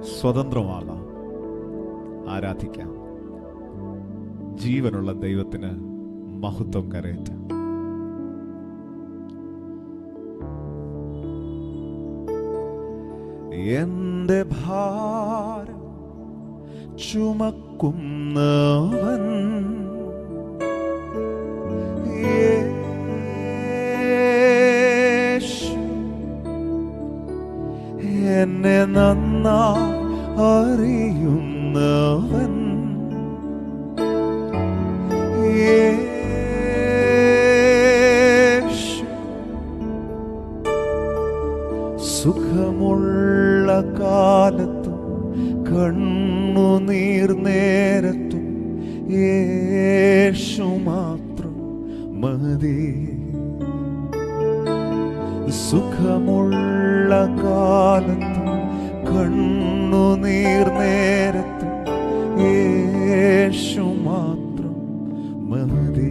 സ്വതന്ത്രമാകാം, ആരാധിക്കാം. ജീവനുള്ള ദൈവത്തിന് മഹത്വം കരയറ്റാം. എന്റെ ഭാരം ചുമക്കുന്നവൻ യേശു, എന്നെ നന്നായി അറിയുന്നവൻ യേശു, സുഖമുള്ള കാലത്തും കണ്ണുനീർ നേരത്തും യേശു മാത്രം മതി. സുഖമുള്ള കാലത്തും കണ്ണുനീർ നേരത്തും യേശു മാത്രം മതി.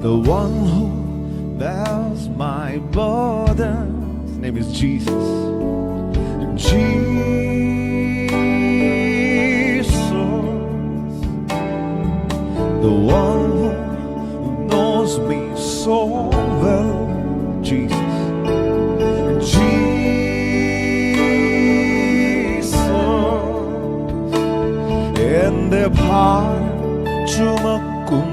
The one who bears my burden, his name is Jesus. Jesus, the one who knows me so well, Jesus. Jesus, എന്റെ ഭാരം ചുമക്കുന്നവൻ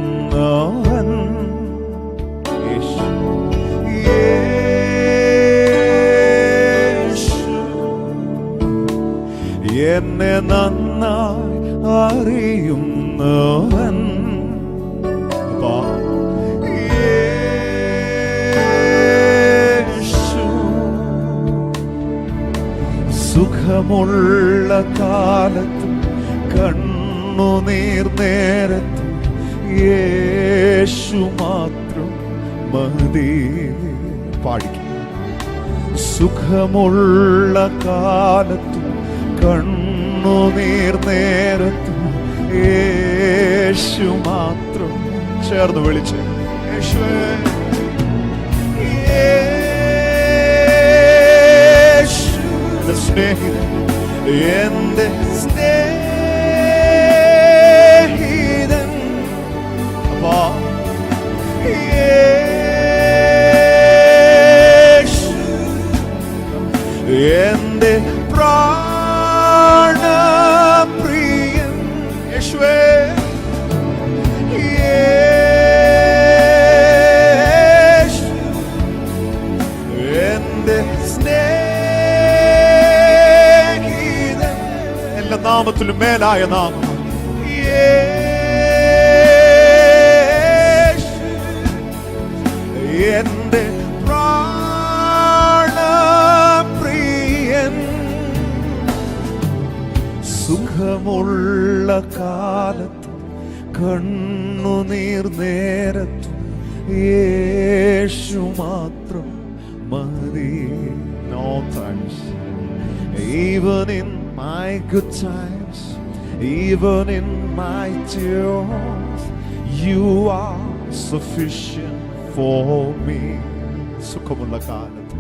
എന്നെ നന്നായി അറിയുന്നവൻ യേശു, സുഖമുള്ള കാലത്തും കണ്ണുനീർ നേരത്തും യേശു മാത്രം മതി. പാടിക്കും. സുഖമുള്ള കാലത്തും കണ്ണുനീർ നേരത്തും യേശു മാത്രം. ചേർന്ന് വിളിച്ച് യേശുവേ, യേശു എന്റെ സ്നേഹിതൻ, എന്റെ സ്നേഹിതൻ, യേശു എന്റെ പ്രാണപ്രിയൻ. യേശുവേ, യേശു എന്റെ സ്നേഹിതൻ, എല്ലാ നാമത്തിലും മേലായ നാമം യേശു എന്റെ പ്രാണപ്രിയൻ. സുഖമുള്ള കാലത്തും കണ്ണുനീർ നേരത്തും യേശു മാത്രം മതി. No times, even in my good times, even in my tears, you are sufficient for me. സുഖമുള്ള കാലത്ത്,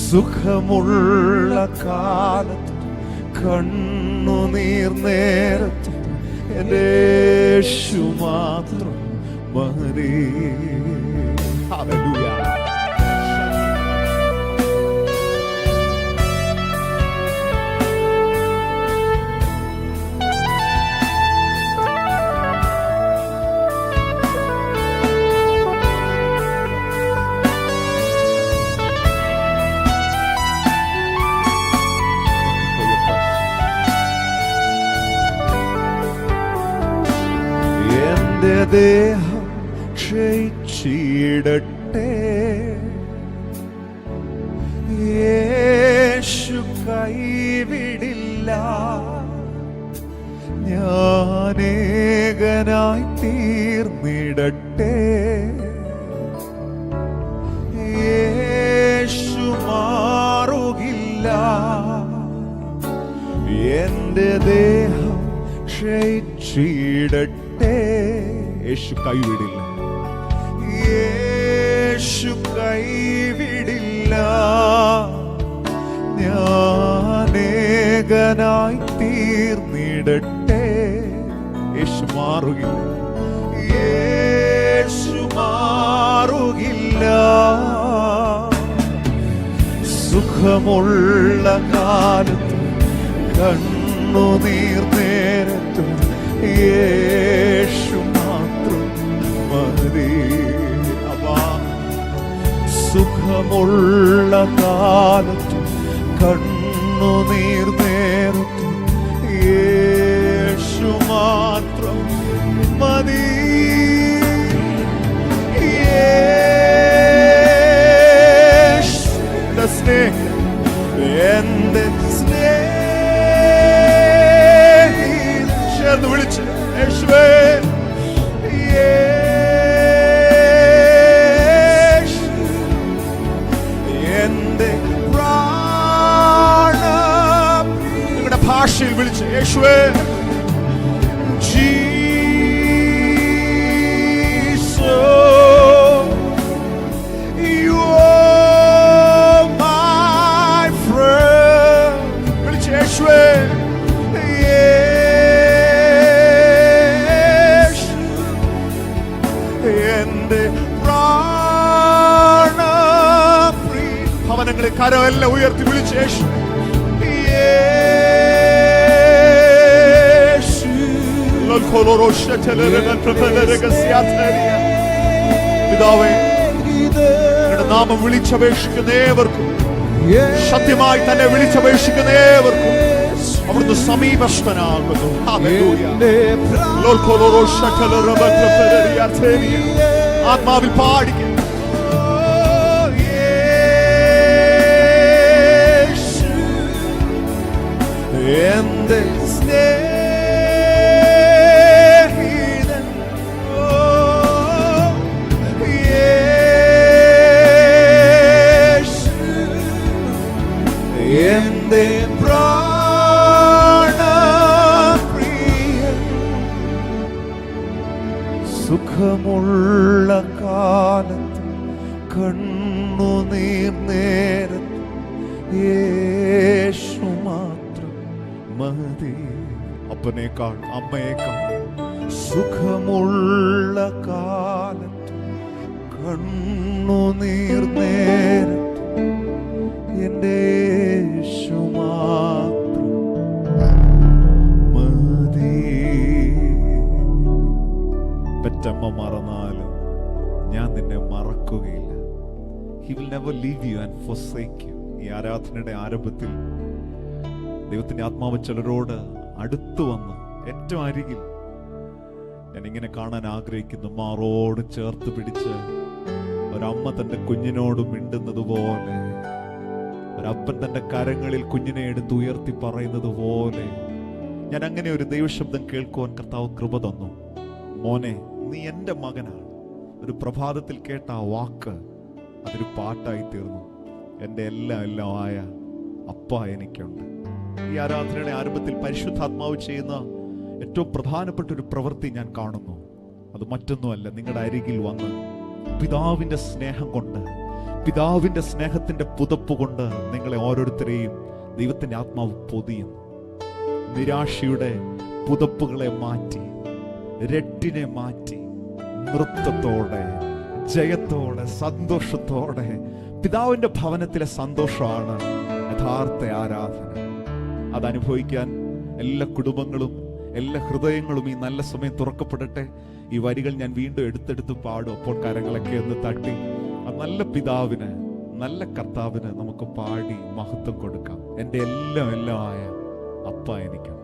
സുഖമുള്ള കാലത്ത് കണ്ണുനീർ നേരത്തും എൻ്റെ യേശു മാത്രം മതി. ഹല്ലേലൂയ. എന്റെ ദേഹം ക്ഷയിച്ചിടട്ടെ, യേശു കൈവിടില്ല. ഞാനേകനായി തീർന്നിടട്ടെ. യേശു മാറുകില്ല, എന്റെ ദേഹം ക്ഷയിച്ചിടട്ടെ. യേശു കൈവിടില്ല, യേശു കൈവിടില്ല. ഞാനേകനായി തീർന്നിടട്ടെ. യേശു മാറുകില്ല, യേശു മാറുകില്ല. സുഖമുള്ള കാലത്ത് കണ്ണുനീർ നേരത്തും യേശു മാത്രം മതി. സുഖമുള്ള കാലത്ത് കണ്ണുനീർ നേരത്തും യേശു മാത്രം മതി. യേശുവിന്റെ സ്നേഹം എന്റെ സ്നേഹിതൻ. ചേർന്ന് വിളിച്ച് യേശുവേ, എന്റെ പ്രാണ. നിങ്ങളുടെ ഭാഷയിൽ വിളിച്ച് യേശുവേ, ഭവനങ്ങളെ കരമെല്ലാം ഉയർത്തി വിളിച്ച് യേശു, പിതാവേ, നിങ്ങളുടെ നാമം വിളിച്ചപേക്ഷിക്കുന്ന ഏവർക്കും, സത്യമായി തന്നെ വിളിച്ചപേക്ഷിക്കുന്ന ഏവർക്കും അവിടുന്ന് സമീപസ്ഥനാകുന്നു. ആത്മാവിൽ പാടിക്കും. എന്റെ സ്നേഹിതൻ, യേശു എന്റെ പ്രാണപ്രിയൻ. സുഖമുള്ള കാലത്ത് കണ്ണുനീർ നേരത്ത് യേശു മാത്രം മതി. അപ്പനേക്കാൾ അമ്മയേക്കാൾ സുഖമുള്ള കാലത്ത് കണ്ണുനീർ നേരത്ത് എന്റെ യേശു മാത്രം മതി. പെറ്റമ്മ മറന്നാലും ഞാൻ നിന്നെ മറക്കുകയില്ല. He will never leave you and forsake you. ഈ ആരാധനയുടെ ആരംഭത്തിൽ ദൈവത്തിന്റെ ആത്മാവ് ചിലരോട് അടുത്തു വന്ന് ഏറ്റവും അരികിൽ ഞാനിങ്ങനെ കാണാൻ ആഗ്രഹിക്കുന്നു. മാറോട് ചേർത്ത് പിടിച്ച് ഒരമ്മ തന്റെ കുഞ്ഞിനോട് മിണ്ടുന്നത് പോലെ, ഒരപ്പൻ തന്റെ കരങ്ങളിൽ കുഞ്ഞിനെ എടുത്ത് ഉയർത്തി പറയുന്നത് പോലെ ഞാൻ അങ്ങനെ ഒരു ദൈവശബ്ദം കേൾക്കുവാൻ കർത്താവ് കൃപ തന്നു. മോനെ, നീ എൻ്റെ മകനാണ്. ഒരു പ്രഭാതത്തിൽ കേട്ട ആ വാക്ക് അതൊരു പാട്ടായി തീർന്നു. എൻ്റെ എല്ലാം ആയ അപ്പ എനിക്കുണ്ട്. ഈ ആരാധനയുടെ ആരംഭത്തിൽ പരിശുദ്ധാത്മാവ് ചെയ്യുന്ന ഏറ്റവും പ്രധാനപ്പെട്ട ഒരു പ്രവൃത്തി ഞാൻ കാണുന്നു. അത് മറ്റൊന്നുമല്ല, നിങ്ങളുടെ അരികിൽ വന്ന് പിതാവിൻ്റെ സ്നേഹം കൊണ്ട്, പിതാവിൻ്റെ സ്നേഹത്തിൻ്റെ പുതപ്പ് കൊണ്ട് നിങ്ങളെ ഓരോരുത്തരെയും ദൈവത്തിൻ്റെ ആത്മാവ് പൊതിയുന്നു. നിരാശയുടെ പുതപ്പുകളെ മാറ്റി, രട്ടിനെ മാറ്റി, നൃത്തത്തോടെ, ജയത്തോടെ, സന്തോഷത്തോടെ. പിതാവിൻ്റെ ഭവനത്തിലെ സന്തോഷമാണ് യഥാർത്ഥ ആരാധന. അതനുഭവിക്കാൻ എല്ലാ കുടുംബങ്ങളും, എല്ലാ ഹൃദയങ്ങളും ഈ നല്ല സമയം തുറക്കപ്പെടട്ടെ. ഈ വരികൾ ഞാൻ വീണ്ടും എടുത്തെടുത്ത് പാടും. അപ്പോൾ കരങ്ങളൊക്കെ ഒന്ന് തട്ടി ആ നല്ല പിതാവിന്, നല്ല കർത്താവിന് നമുക്ക് പാടി മഹത്വം കൊടുക്കാം. എൻ്റെ എല്ലാം ആയ അപ്പ എനിക്കുണ്ട്.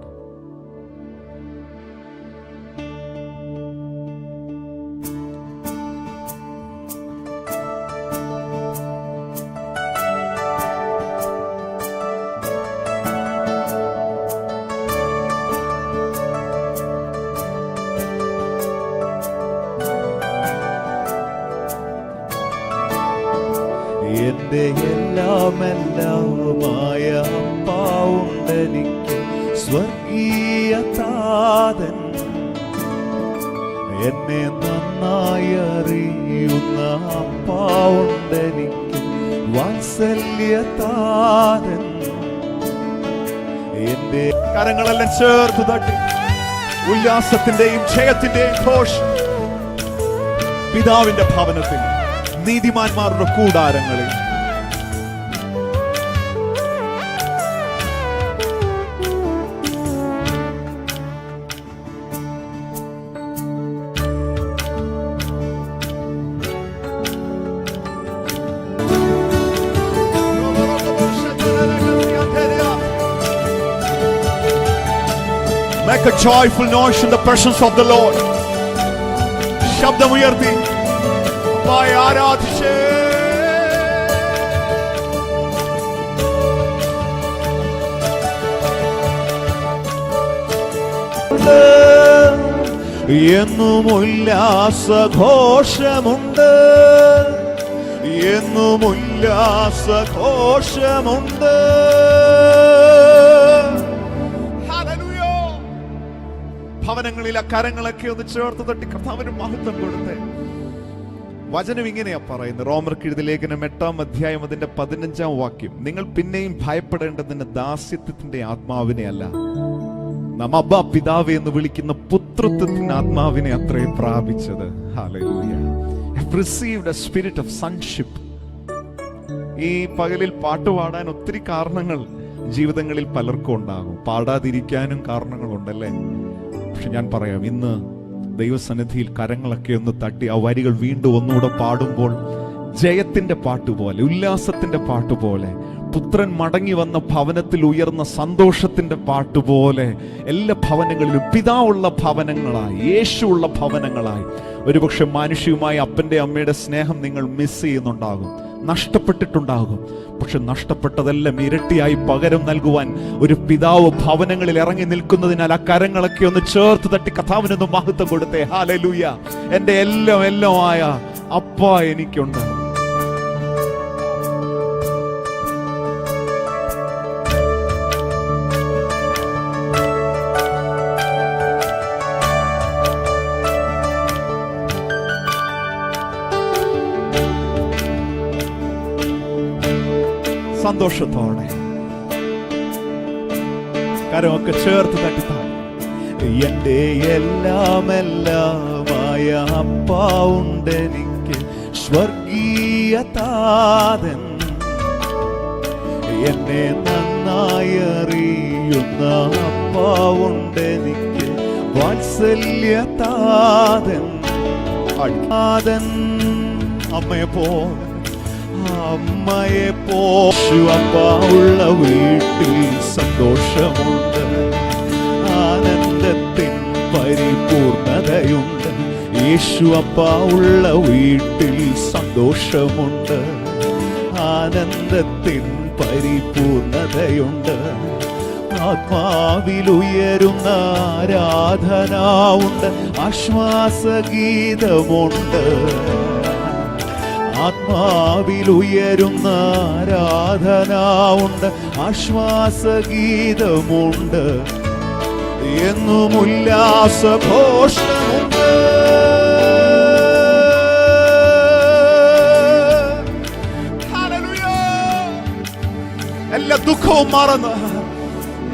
എന്റെ എല്ലാമെല്ലാമായ അപ്പാവുണ്ടെനിക്ക്, സ്വർഗീയ താതൻ. എന്നെ നന്നായി അറിയുന്ന അപ്പാവുണ്ടെനിക്ക്, വാത്സല്യ താതൻ. എന്റെ കരങ്ങളെല്ലാം ചേർത്ത് തട്ടി ഉല്ലാസത്തിന്റെയും ജയത്തിന്റെയും ഘോഷം പിതാവിന്റെ ഭവനത്തിൽ, നീതിമാന്മാരുടെ കൂടാരങ്ങളിൽ. Make a joyful noise in the presence of the Lord. ശബ്ദമുയർത്തി ആരാധിച്ചേ. എന്നും ഉല്ലാസഘോഷമുണ്ട്, എന്നും ഉല്ലാസഘോഷമുണ്ട്. ഭവനങ്ങളിലെ കരങ്ങളൊക്കെ ഒന്ന് ചേർത്ത് തട്ടി കർത്താവിന് മഹത്വം കൊടുത്തേ. വചനം ഇങ്ങനെയാ പറയുന്നത്, റോമർക്ക് എഴുതിയ ലേഖനം 8-ാം അധ്യായം അതിന്റെ 15-ാം വാക്യം. നിങ്ങൾ പിന്നെയും ഭയപ്പെടേണ്ടതിന്റെ ദാസ്യത്വത്തിന്റെ ആത്മാവിനെ അല്ല, നാം അബ്ബാ പിതാവേ എന്ന് വിളിക്കുന്ന പുത്രത്വത്തിന്റെ ആത്മാവിനെ അത്രേ പ്രാപിച്ചത്. Hallelujah. Have received a spirit of sonship. ഈ പകലിൽ പാട്ടുപാടാൻ ഒത്തിരി കാരണങ്ങൾ ജീവിതങ്ങളിൽ പലർക്കും ഉണ്ടാകും, പാടാതിരിക്കാനും കാരണങ്ങളുണ്ടല്ലേ. പക്ഷെ ഞാൻ പറയാം, ഇന്ന് ദൈവസന്നിധിയിൽ കരങ്ങളൊക്കെ ഒന്ന് തട്ടി ആ വരികൾ വീണ്ടും ഒന്നുകൂടെ പാടുമ്പോൾ ജയത്തിന്റെ പാട്ടുപോലെ, ഉല്ലാസത്തിന്റെ പാട്ടുപോലെ, പുത്രൻ മടങ്ങി വന്ന ഭവനത്തിൽ ഉയർന്ന സന്തോഷത്തിന്റെ പാട്ടുപോലെ എല്ലാ ഭവനങ്ങളിലും പിതാവുള്ള ഭവനങ്ങളായി, യേശുവുള്ള ഭവനങ്ങളായി. ഒരുപക്ഷെ മാനുഷികമായ അപ്പന്റെ അമ്മയുടെ സ്നേഹം നിങ്ങൾ മിസ് ചെയ്യുന്നുണ്ടാകും, നഷ്ടപ്പെട്ടിട്ടുണ്ടാകും. പക്ഷെ നഷ്ടപ്പെട്ടതെല്ലാം ഇരട്ടിയായി പകരം നൽകുവാൻ ഒരു പിതാവ് ഭവനങ്ങളിൽ ഇറങ്ങി നിൽക്കുന്നതിനാൽ ആ കരങ്ങളൊക്കെ ഒന്ന് ചേർത്ത് തട്ടി കർത്താവിനൊന്ന് മഹത്വം കൊടുത്തേ. ഹല്ലേലൂയ. എന്റെ എല്ലാം എല്ലാം ആയ അപ്പ എനിക്കുണ്ട്. സന്തോഷത്തോടെ കരമൊക്കെ ചേർത്ത് തട്ടിത്താ. എന്റെ എല്ലാമെല്ലാമായ അപ്പാവുണ്ടെനിക്ക്, സ്വർഗീയ താതൻ. എന്നെ നന്നായി അറിയുന്ന അപ്പാവുണ്ടെനിക്ക്, വാത്സല്യ താതൻ. താതൻ അമ്മയെ പോലെ, അമ്മയെ പോലുള്ള വീട്ടിൽ സന്തോഷമുണ്ട്, ആനന്ദത്തിൻ പരിപൂർണതയുണ്ട്. യേശു അപ്പ ഉള്ള വീട്ടിൽ സന്തോഷമുണ്ട്, ആനന്ദത്തിൻ പരിപൂർണതയുണ്ട്. ആത്മാവിലുയരുന്ന ആരാധന ഉണ്ട്, ആശ്വാസഗീതമുണ്ട്. ആത്മാവിലുയരുന്ന ആരാധന ഉണ്ട്, ആശ്വാസഗീതമുണ്ട്. എന്നും ഉല്ലാസഘോഷമുണ്ട്. എല്ലാ ദുഃഖവും മറന്ന്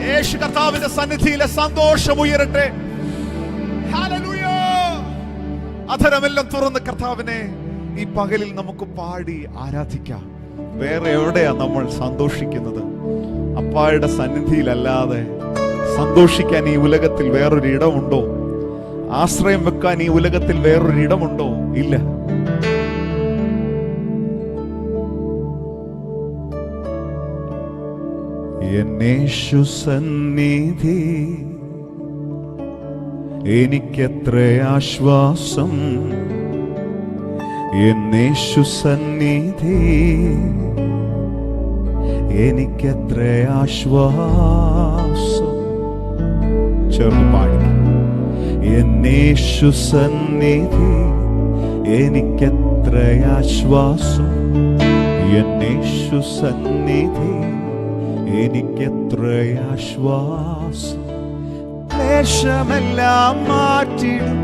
യേശു കർത്താവിന്റെ സന്നിധിയിലെ സന്തോഷം ഉയരട്ടെ. അധരമെല്ലാം തുറന്ന് കർത്താവിനെ ഈ പകലിൽ നമുക്ക് പാടി ആരാധിക്കാം. വേറെ എവിടെയാ നമ്മൾ സന്തോഷിക്കുന്നത്? അപ്പായുടെ സന്നിധിയിലല്ലാതെ സന്തോഷിക്കാൻ ഈ ഉലകത്തിൽ വേറൊരു ഇടമുണ്ടോ? ആശ്രയം വെക്കാൻ ഈ ഉലകത്തിൽ വേറൊരു ഇടമുണ്ടോ? ഇല്ല. എന്നേശു സന്നിധി എനിക്കെത്ര ആശ്വാസം, എന്നേശു സന്നിധി എനിക്കെത്ര ആശ്വാസം. ചേർന്ന് പാടി. എന്നേശു സന്നിധി എനിക്കെത്ര ആശ്വാസം, എന്നേശു സന്നിധി എനിക്കെത്ര ആശ്വാസം. ക്ലേശമെല്ലാം മാറ്റിടും,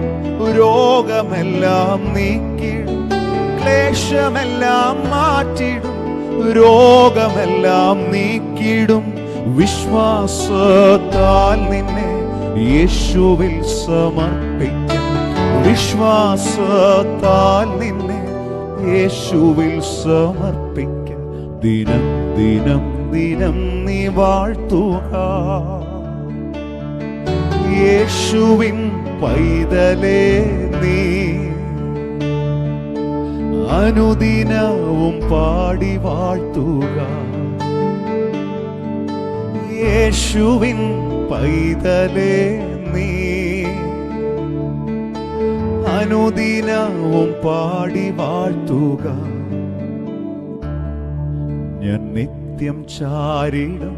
രോഗമെല്ലാം നീക്കിടും. ക്ലേശമെല്ലാം മാറ്റിടും, രോഗമെല്ലാം നീക്കിടും. വിശ്വാസത്താൽ നിന്നെ യേശുവിൽ സമർപ്പിക്കാം. വിശ്വാസത്താൽ നിന്നെ യേശുവിൽ സമർപ്പിക്കാം. ദിനം ദിനം ദിനം നീ വാഴ്ത്തുക. യേശുവിൻ പൈതലേ നീ അനുദിനവും പാടി വാഴ്ത്തുക. യേശുവിൻ പൈതലേ നീ അനുദിനവും പാടി വാഴ്ത്തുക. ഞാൻ നിത്യം ചാരിടും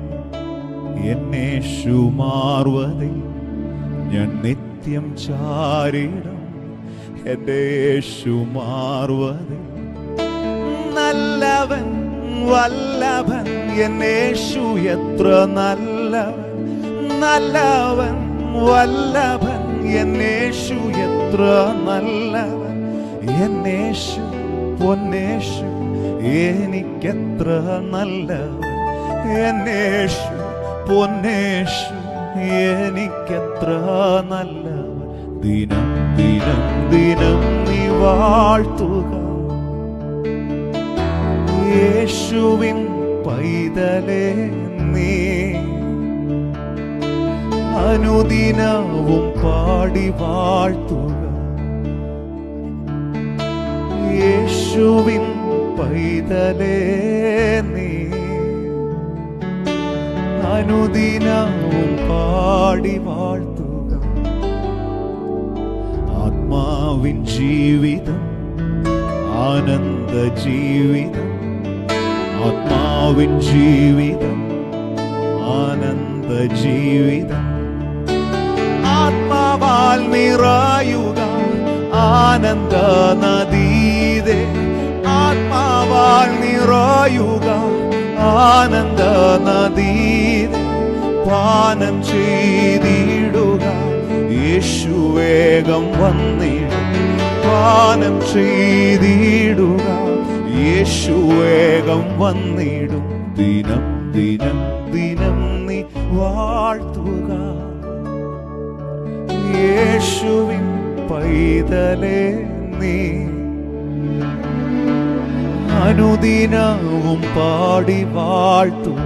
എന്നേശു മാർവതിൽ. ഞാൻ നിത്യം ചാരിടും എൻ്റെ യേശു മാർവതിൽ. നല്ലവൻ വല്ലഭൻ എന്നേശു എത്ര നല്ലവൻ. നല്ലവൻ വല്ലഭൻ എന്നേശു എത്ര നല്ലവൻ. എന്നേശു പൊന്നേശു എനിക്കെത്ര നല്ലവൻ. എന്നേശു പൊന്നേശു എനിക്കെത്ര നല്ലവൻ. ദിനം ദിനം ദിനം നീ വാഴ്ത്തുക. യേശുവിൻ പൈതലേ നീ അനുദിനവും പാടി വാഴ്ത്തുക. യേശുവിൻ പൈതലേ നീ അനുദിനവും പാടി വാഴ്ത്തുക. ആത്മാവിൻ ജീവിതം ആനന്ദ ജീവിതം. ആത്മാവിൻ ജീവിതം ആനന്ദ ജീവിതം. ആത്മാവാൽ നിറയുക ആനന്ദ നദീതേ. ആത്മാവാൽ നിറയുക ആനന്ദ നദീതേ. പാനം ചെയ്തിടുക യേശു വേഗം വന്നിടും. പാനം ചെയ്തിടുക യേശു വേഗം വന്നിടും. ദിനം ദിനം ദിനം നീ വാഴ്ത്തുക. യേശുവിൻ പൈതലേ നീ അനുദിനവും പാടി വാഴ്ത്തുക.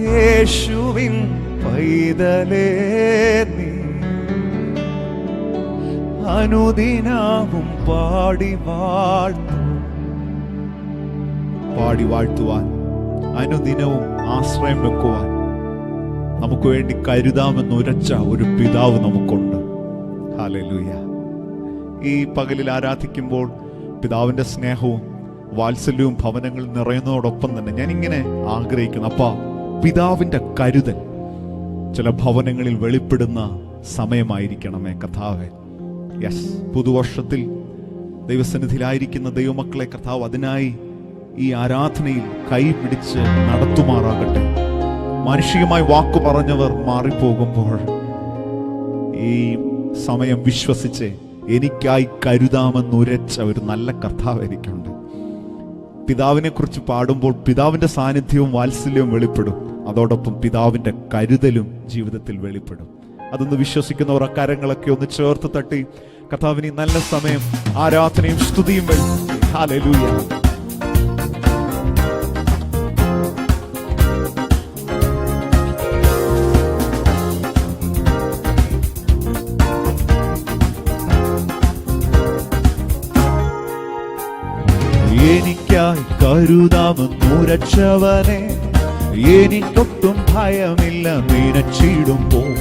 യേശുവിൻ പൈതലേ നീ അനുദിനവും പാടി വാഴ്ത്തുക. പാടി വാഴ്ത്തുവാൻ, അനുദിനവും ആശ്രയം വെക്കുവാൻ നമുക്ക് വേണ്ടി കരുതാമെന്ന് ഉരച്ച ഒരു പിതാവ് നമുക്കുണ്ട്. ഹല്ലേലൂയ. ഈ പകലിൽ ആരാധിക്കുമ്പോൾ പിതാവിന്റെ സ്നേഹവും വാത്സല്യവും ഭവനങ്ങളിൽ നിറയുന്നതോടൊപ്പം തന്നെ ഞാനിങ്ങനെ ആഗ്രഹിക്കുന്നു, അപ്പാ പിതാവിന്റെ കരുതൽ ചില ഭവനങ്ങളിൽ വെളിപ്പെടുന്ന സമയമായിരിക്കണമേ കർത്താവേ. യെസ്, പുതുവർഷത്തിൽ ദൈവസന്നിധിയിലായിരിക്കുന്ന ദൈവമക്കളെ കർത്താവ് അതിനായി ഈ ആരാധനയിൽ കൈപിടിച്ച് നടത്തുമാറാകട്ടെ. മാനുഷികമായി വാക്കു പറഞ്ഞവർ മാറിപ്പോകുമ്പോൾ ഈ സമയം വിശ്വസിച്ച് എനിക്കായി കരുതാമെന്നുരച്ച ഒരു നല്ല കർത്താവ് എനിക്കുണ്ട്. പിതാവിനെ കുറിച്ച് പാടുമ്പോൾ പിതാവിന്റെ സാന്നിധ്യവും വാത്സല്യവും വെളിപ്പെടും, അതോടൊപ്പം പിതാവിന്റെ കരുതലും ജീവിതത്തിൽ വെളിപ്പെടും. അതൊന്ന് വിശ്വസിക്കുന്നവർ അക്കാര്യങ്ങളൊക്കെ ഒന്ന് ചേർത്ത് തട്ടി കർത്താവിന് നല്ല സമയം ആരാധനയും സ്തുതിയും വഴി. ഹല്ലേലൂയ. എനിക്കായി കരുതാമെന്നുരച്ചവനെ എനിക്കൊട്ടും ഭയമില്ല നിനച്ചിടുമ്പോൾ.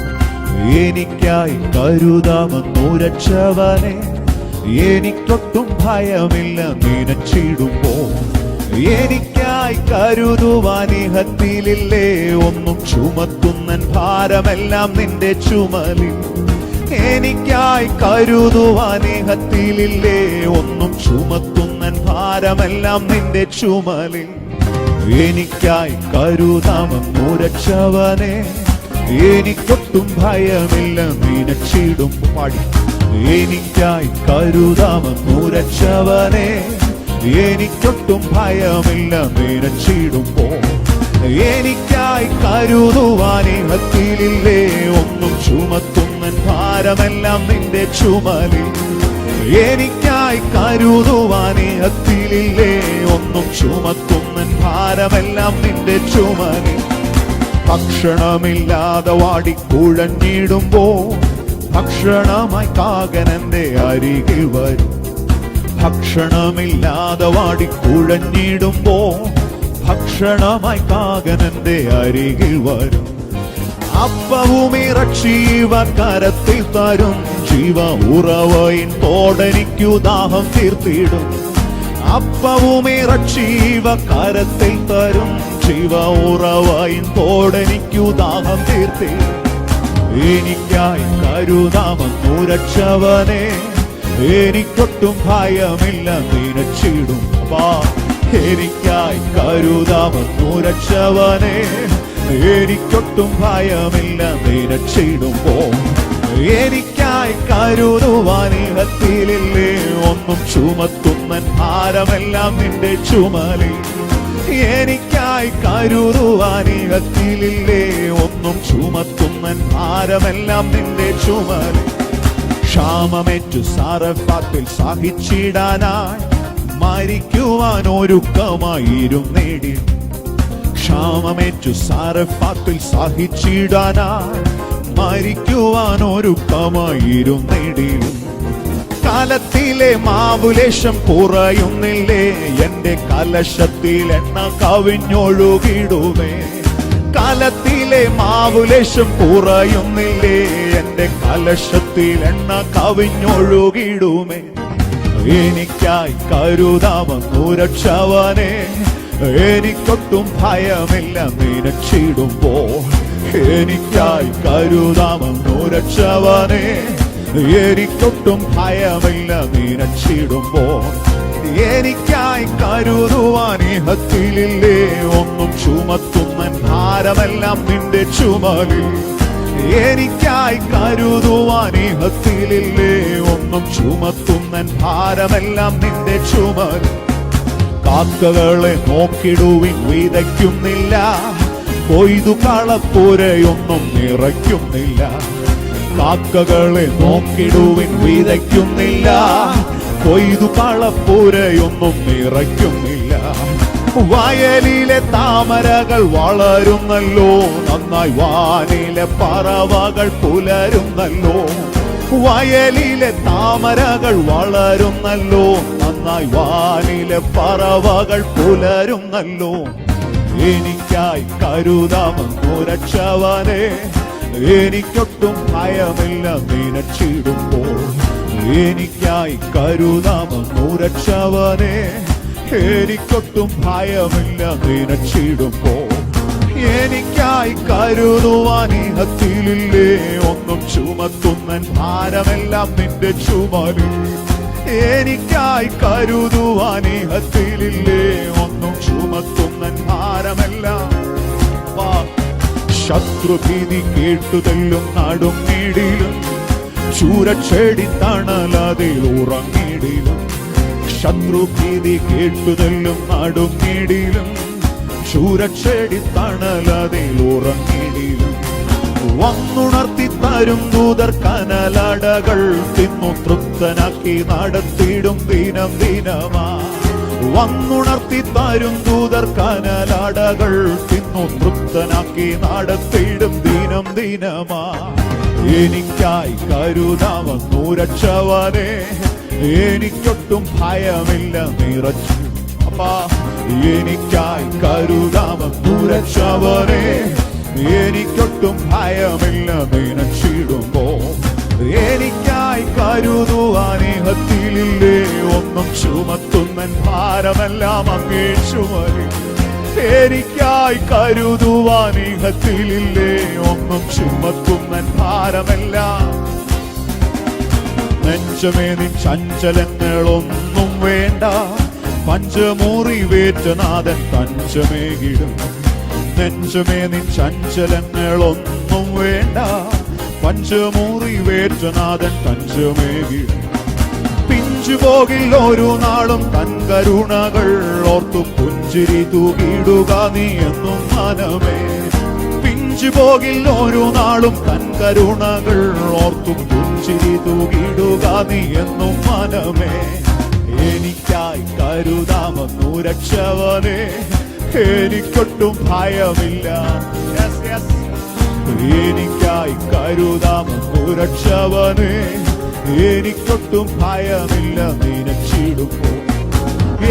എനിക്കായി കരുതാമെന്നുരച്ചവനെ എനിക്കൊട്ടും ഭയമില്ല നിനച്ചിടുമ്പോൾ. എനിക്കായി കരുതുവാനിഹത്തിലില്ലേ ഒന്നും ചുമത്തുന്നൻ ഭാരമെല്ലാം നിന്റെ ചുമലിൽ. എനിക്കായി കരുതുവാനിഹത്തിലില്ലേ ഒന്നും ചുമത്തുന്ന ചുമത്തുന്നൻ ഭാരമെല്ലാം നിന്റെ ചുമലിൽ. എനിക്കായി കരുതാമെന്നു രക്ഷവനെ, എനിക്കൊട്ടും ഭയമില്ല നിനച്ചിടും. പാടി. എനിക്കായി കരുതാമെന്നു രക്ഷവനെ, എനിക്കൊട്ടും ഭയമില്ല നിനച്ചിടുമ്പോ. എനിക്കായി കരുതുവാനിഹത്തിലില്ലേ ഒന്നും ചുമത്തുന്നൻ ഭാരമെല്ലാം നിന്റെ ചുമലിൽ. എനിക്കായി കരുതുവാനിഹത്തിലില്ലേ ഒന്നും ചുമത്തുന്നൻ ഭാരമെല്ലാം നിന്റെ ചുമലിൽ. ഭക്ഷണമില്ലാതെ വാടിക്കുഴഞ്ഞിടുമ്പോ ഭക്ഷണമായി കാകനന്റെ അരികിൽ വരും. ഭക്ഷണമില്ലാതെ വാടിക്കുഴഞ്ഞിടുമ്പോ ഭക്ഷണമായി കാകനന്റെ അരികിൽ വരും. അപ്പവും ഇറച്ചിവ കരത്തിൽ തരും, ജീവ ഉറവയിൻ തോടെനിക്കു ദാഹം തീർത്തിടും. അപ്പവും ഇറച്ചിവ കരത്തിൽ തരും, ജീവ ഉറവയിൻ തോടെനിക്കു ദാഹം തീർത്തിടും. എനിക്കായി കരുതാമെന്നു രക്ഷവനെ, എനിക്കൊട്ടും ഭയമില്ല നിനച്ചിടും. എനിക്കായി കരുതാമെന്നു രക്ഷവനെ, എനിക്കൊട്ടും ഭയമില്ല നിനച്ചിടുമ്പോ. എനിക്കായി കരുതുവാനിഹത്തിലില്ലേ ഒന്നും ചുമത്തുന്നൻ ഭാരമെല്ലാം നിന്റെ ചുമലിൽ. എനിക്കായി കരുതുവാനിഹത്തിലില്ലേ ഒന്നും ചുമത്തുന്നൻ ഭാരമെല്ലാം നിന്റെ ചുമലിൽ. ക്ഷാമമേറ്റു സാറഫാത്തിൽ സഹിച്ചിടാനായി മരിക്കുവാൻ ഒരുക്കമായിരുന്നേടി. ക്ഷാമമേറ്റു സാറഫാത്തിൽ സഹിച്ചിടാനായി മരിക്കുവാൻ ഒരുക്കമായിരുന്നേടി. കാലത്തിലെ മാവുലേശം കുറയുന്നില്ലേ, എന്റെ കലശത്തിൽ എണ്ണ കവിഞ്ഞൊഴുകിടുമേ. കാലത്തിലെ മാവുലേശം കുറയുന്നില്ലേ, എന്റെ കലശത്തിൽ എണ്ണ കവിഞ്ഞൊഴുകിടുമേ. എനിക്കായി കരുതാമെന്നു രക്ഷവനെ, എനിക്കൊട്ടും ഭയമില്ല നിനച്ചിടുമ്പോ. എനിക്കായി കരുതാമെന്നു രക്ഷവനെ, എനിക്കൊട്ടും ഭയമില്ല നിനച്ചിടുമ്പോ. എനിക്കായി കരുതുവാനിഹത്തിലില്ലേ ഒന്നും ചുമത്തുന്നൻ ഭാരമെല്ലാം നിന്റെ ചുമലിൽ. എനിക്കായി കരുതുവാനിഹത്തിലില്ലേ ഒന്നും ചുമത്തുന്നൻ ഭാരമെല്ലാം നിന്റെ ചുമലിൽ. കാക്കകളെ നോക്കിടുവിൻ വിതയ്ക്കുന്നില്ല, കൊയ്തു കളപ്പുരയൊന്നും നിറയ്ക്കുന്നില്ല. കാക്കകളെ നോക്കിടുവിൻ വിതയ്ക്കുന്നില്ല, കൊയ്തു കളപ്പുരയൊന്നും നിറയ്ക്കുന്നില്ല. വയലിലെ താമരകൾ വളരുന്നല്ലോ, നന്നായി വാനിലെ പറവകൾ പുലരുന്നല്ലോ. വയലിലെ താമരകൾ വളരുന്നല്ലോ, നന്നായി വാനിലെ പറവകൾ പുലരുന്നല്ലോ. എനിക്കായി കരുതാമെന്നു രക്ഷവനെ, എനിക്കൊട്ടും ഭയമില്ല നിനച്ചിടുമ്പോൾ. എനിക്കായി കരുതാമെന്നു രക്ഷവനെ, എനിക്കൊട്ടും ഭയമില്ല നിനച്ചിടുമ്പോൾ. എനിക്കായി കരുതുവാനിഹത്തിലില്ലേ ഒന്നും ചുമത്തുന്നൻ ഭാരമെല്ലാം നിന്റെ ചുമലിൽ. എനിക്കായി കരുതുവാനിഹത്തിലില്ലേ ഒന്നും ചുമത്തുന്നൻ ഭാരമെല്ലാം. ശത്രുഭീതി കേട്ടുതെല്ലും നടുങ്ങിടിലും, ചൂരച്ചെടി തണലതിൽ ഉറങ്ങിടിലും. ശത്രുഭീതി കേട്ടുതെല്ലും നടുങ്ങിടിലും, ചൂരച്ചെടി തണലതിൽ ഉറങ്ങിടിലും. വന്നുണർത്തി തരും ദൂതർ കനലടകൾ തിന്നു തൃപ്തനാക്കി നടത്തിടും ദിനം ദിനമാ. വന്നുണർത്തി തരും ദൂതർ കനലടകൾ തിന്നു തൃപ്തനാക്കി നടത്തിടും ദിനം ദിനമാ. എനിക്കായി കരുതാമെന്നു രക്ഷവനെ, എനിക്കൊട്ടും ഭയമില്ല നിറച്ചു. അപ്പാ എനിക്കായി കരുതാമെന്നു രക്ഷവനെ, എനിക്കൊട്ടും ഭയമില്ല നിനച്ചിടുമ്പോ. എനിക്കായി കരുതുവാനിഹത്തിലില്ലേ ഒന്നും ചുമത്തുന്നൻ ഭാരമെല്ലാം അങ്ങേ ചുമലിൽ. എനിക്കായി കരുതുവാനിഹത്തിലില്ലേ ഒന്നും ചുമത്തുന്നൻ ഭാരമെല്ലാം. നെഞ്ചമേ നിൻ ചഞ്ചലങ്ങളൊന്നും വേണ്ട, പഞ്ചമുറിവേറ്റനാഥൻ തഞ്ചമേകിടും. നെഞ്ചമേ നിൻ ചഞ്ചലങ്ങളൊന്നും വേണ്ട, പഞ്ചമുറിവേറ്റനാഥൻ തഞ്ചമേകിടും. പിഞ്ചുപോകിൽ ഒരു നാളും തൻ കരുണകൾ ഓർത്തു പുഞ്ചിരി തൂകിടുക നീ എന്നും മനമേ. പിഞ്ചുപോകിൽ ഒരു നാളും തൻ കരുണകൾ ഓർത്തു പുഞ്ചിരി തൂകിടുക നീ എന്നും മനമേ. എനിക്കായി കരുതാമെന്നു രക്ഷവനെ, എനിക്കൊട്ടും ഭയമില്ല. എനിക്കായി കരുതാമെന്നു രക്ഷവനെ, എനിക്കൊട്ടും ഭയമില്ല. നിനച്ചിടുമ്പോ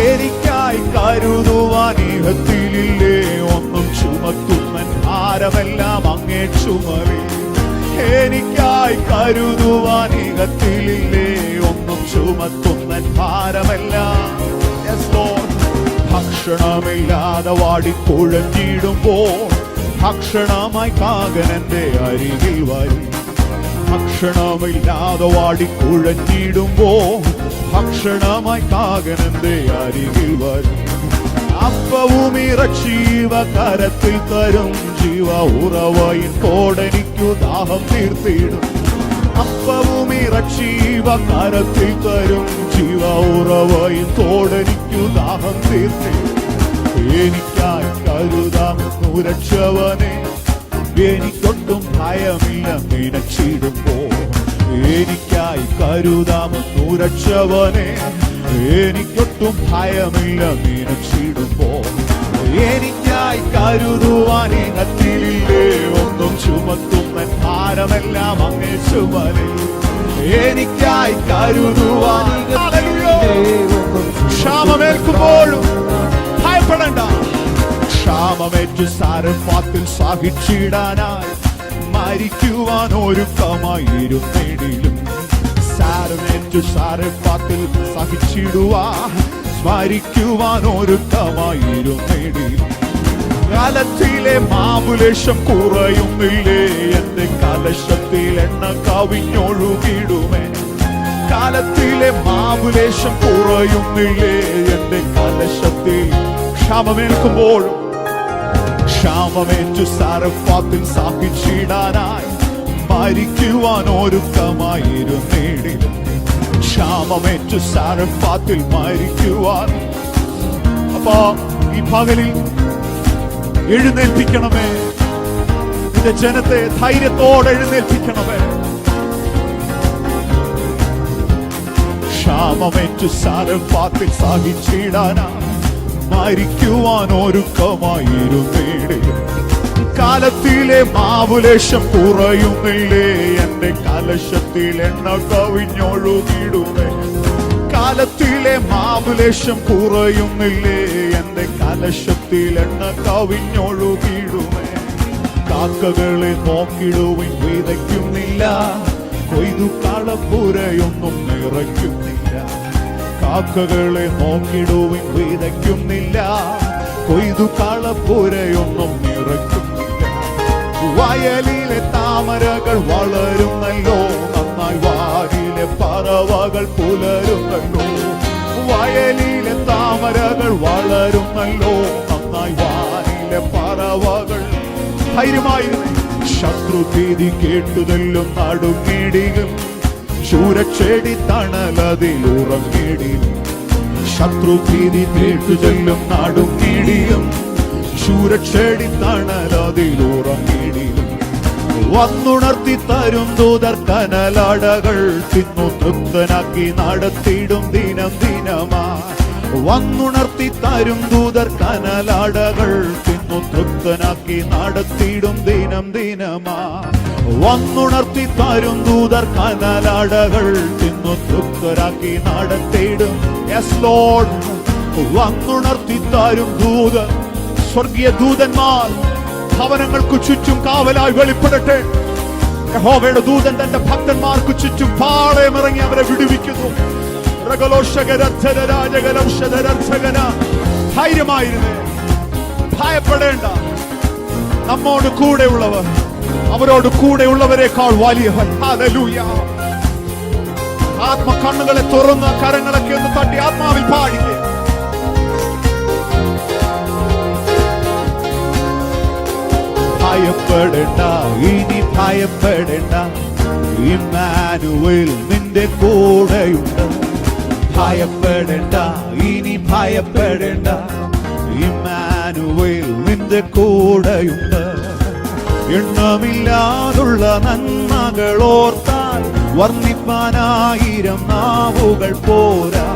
എനിക്കായി കരുതുവാൻ ഇഹത്തിലില്ലേ ഒന്നും, ചുമത്തുന്നൻ ഭാരമെല്ലാം അങ്ങേ ചുമവേ. എനിക്കായി കരുതുവാൻ ഇഹത്തിലില്ലേ ഒന്നും, ചുമത്തുന്നൻ ഭാരമെല്ലാം. ഭക്ഷണമില്ലാതെ വാടിക്കുഴഞ്ഞിടുമ്പോൾ ഭക്ഷണമായി കാകനന്റെ അരികിൽ വരും. ഭക്ഷണമില്ലാതെ വാടിക്കുഴഞ്ഞിടുമ്പോ ഭക്ഷണമായി കാകനന്റെ അരികിൽ വരും. അപ്പവും ഇറച്ചീവ കരത്തിൽ തരും, ജീവ ഉറവയിൻ കോടെനിക്കു ദാഹം തീർത്തിടും. അപ്പവും ഇറച്ചീവ കരത്തിൽ തരും, ജീവ ഉറവയിൻ കോടെനിക്കു ദാഹം തീർത്തിടും. എനിക്കായി കരുതാമെന്നു രക്ഷവനെ, എനിക്കൊട്ടും ഭയമില്ല. നിനച്ചിടുമ്പോ എനിക്കായി കരുതാമെന്നു രക്ഷവനെ, എനിക്കൊട്ടും ഭയമില്ല. നിനച്ചിടുമ്പോ എനിക്കായി കരുതുവാൻ ഇനത്തിലില്ലേ ഒന്നും, ചുമത്തുന്നൻ ഭാരമെല്ലാം അങ്ങേ ചുമലേ. എനിക്കായി കരുതുവാൻ. ക്ഷാമമേൽക്കുമ്പോഴും ഭയപ്പെടണ്ട. ക്ഷാമമേറ്റു സാരഫാത്തിൽ സഹിച്ചിടാനായി മരിക്കുവാൻ ഒരുക്കമായിരുന്നിടിലും. സാരമേറ്റു സാരഫാത്തിൽ സഹിച്ചിടുവാൻ സ്മരിക്കുവാൻ ഒരുക്കമായിരുന്നിടിലും. കാലത്തിലെ മാമുലേശം കുറയുന്നില്ലേ, എന്റെ കലശത്തിൽ എണ്ണ കവിഞ്ഞൊഴുകിടുമേ. കാലത്തിലെ മാമുലേശം കുറയുന്നില്ലേ, എന്റെ കലശത്തിൽ. ക്ഷാമമേൽക്കുമ്പോഴും ക്ഷാമമേറ്റു സാരഫാത്തിൽ സഹിച്ചിടാനായി മരിക്കുവാൻ ഒരുക്കമായിരുന്നിടിലും. ക്ഷാമമേറ്റു സാരഫാത്തിൽ മരിക്കുവാൻ. അപ്പൊ ഈ പകലിൽ എഴുന്നേൽപ്പിക്കണമേ, നിന്റെ ജനത്തെ ധൈര്യത്തോടെ എഴുന്നേൽപ്പിക്കണമേ. ക്ഷാമമേറ്റു സാരഫാത്തിൽ സഹിച്ചിടാനായി മരിക്കുവാൻ ഒരുക്കമായിരുന്നിടിലും. കാലത്തിലെ മാവുലേശം കുറയുന്നില്ലേ, എന്റെ കലശത്തിൽ എണ്ണ കവിഞ്ഞൊഴുകിടുമേ. കാലത്തിലെ മാവുലേശം കുറയുന്നില്ലേ, എന്റെ കലശത്തിൽ എണ്ണ കവിഞ്ഞൊഴുകിടുമേ. കാക്കകളെ നോക്കിടുവിൻ, വിതയ്ക്കുന്നില്ല, കൊയ്തു കളപ്പുരയൊന്നും നിറയ്ക്കുന്നില്ല. കാക്കകളെ നോക്കിടുവിൻ, വിതയ്ക്കുന്നില്ല, കൊയ്തു കളപ്പുരയൊന്നും നിറയ്ക്കുന്നില്ല. വയലിലെ താമരകൾ വളരുന്നല്ലോ, നന്നായി വാരിലെ പറവകൾ പുലരുന്നല്ലോ. വയലിലെ താമരകൾ വളരുന്നല്ലോ, നന്നായി വാരിലെ പറവകൾ. ധൈര്യമായിരുന്നു. ശത്രുഭീതി കേട്ടുതെല്ലും നടുങ്ങിടിലും, ശൂരച്ചെടി തണലതിൽ ഉറങ്ങിടിലും. ശത്രുഭീതി കേട്ടുചെല്ലും നടുങ്ങിടിലും, ശൂരച്ചെടി തണലതിൽ ഉറങ്ങിടിലും. വന്നുണർത്തി തരും ദൂതർ കനലടകൾ, തിന്നു തൃപ്തനാക്കി നടത്തിയിടും ദിനം ദിനമായി. വന്നുണർത്തി തരും ദൂതർ കനലടകൾ, തിന്നു തൃപ്തനാക്കി നടത്തിയിടും ദിനം ദിനമായി. വന്നുണർത്തി തരും ദൂതർ കനലടകൾ, തിന്നു തൃപ്തരാക്കി നടത്തിയിടും. Yes Lord. വന്നുണർത്തി തരും ദൂതർ, സ്വർഗീയ ദൂതന്മാർ ഭവനങ്ങൾക്ക് ചുറ്റും കാവലായി വെളിപ്പെടട്ടെ. യഹോവയുടെ ദൂതൻ തന്റെ ഭക്തന്മാർക്ക് ചുറ്റും പാളയമിറങ്ങി അവരെ വിടുവിക്കുന്നു. ധൈര്യമായിരുന്നേ, ഭയപ്പെടേണ്ട. നമ്മോട് കൂടെയുള്ളവർ അവരോട് കൂടെയുള്ളവരെക്കാൾ വലിയവൻ. ഹല്ലേലൂയ. ആത്മ കണ്ണുകളെ തുറന്ന് കരങ്ങളൊക്കെ ഒന്ന് തട്ടി ആത്മാവിൽ പാടിക്കേ. ഭയപ്പെടേണ്ട, ഇനി ഭയപ്പെടേണ്ട, ഇമ്മാനുവേൽ നിന്റെ കൂടെയുണ്ട്. ഭയപ്പെടേണ്ട, ഇനി ഭയപ്പെടേണ്ട, ഇമ്മാനുവേൽ നിന്റെ കൂടെയുണ്ട്. എണ്ണമില്ലാതുള്ള നന്മകൾ ഓർത്താൽ വർണ്ണിപ്പാനായിരം നാവുകൾ പോരാ.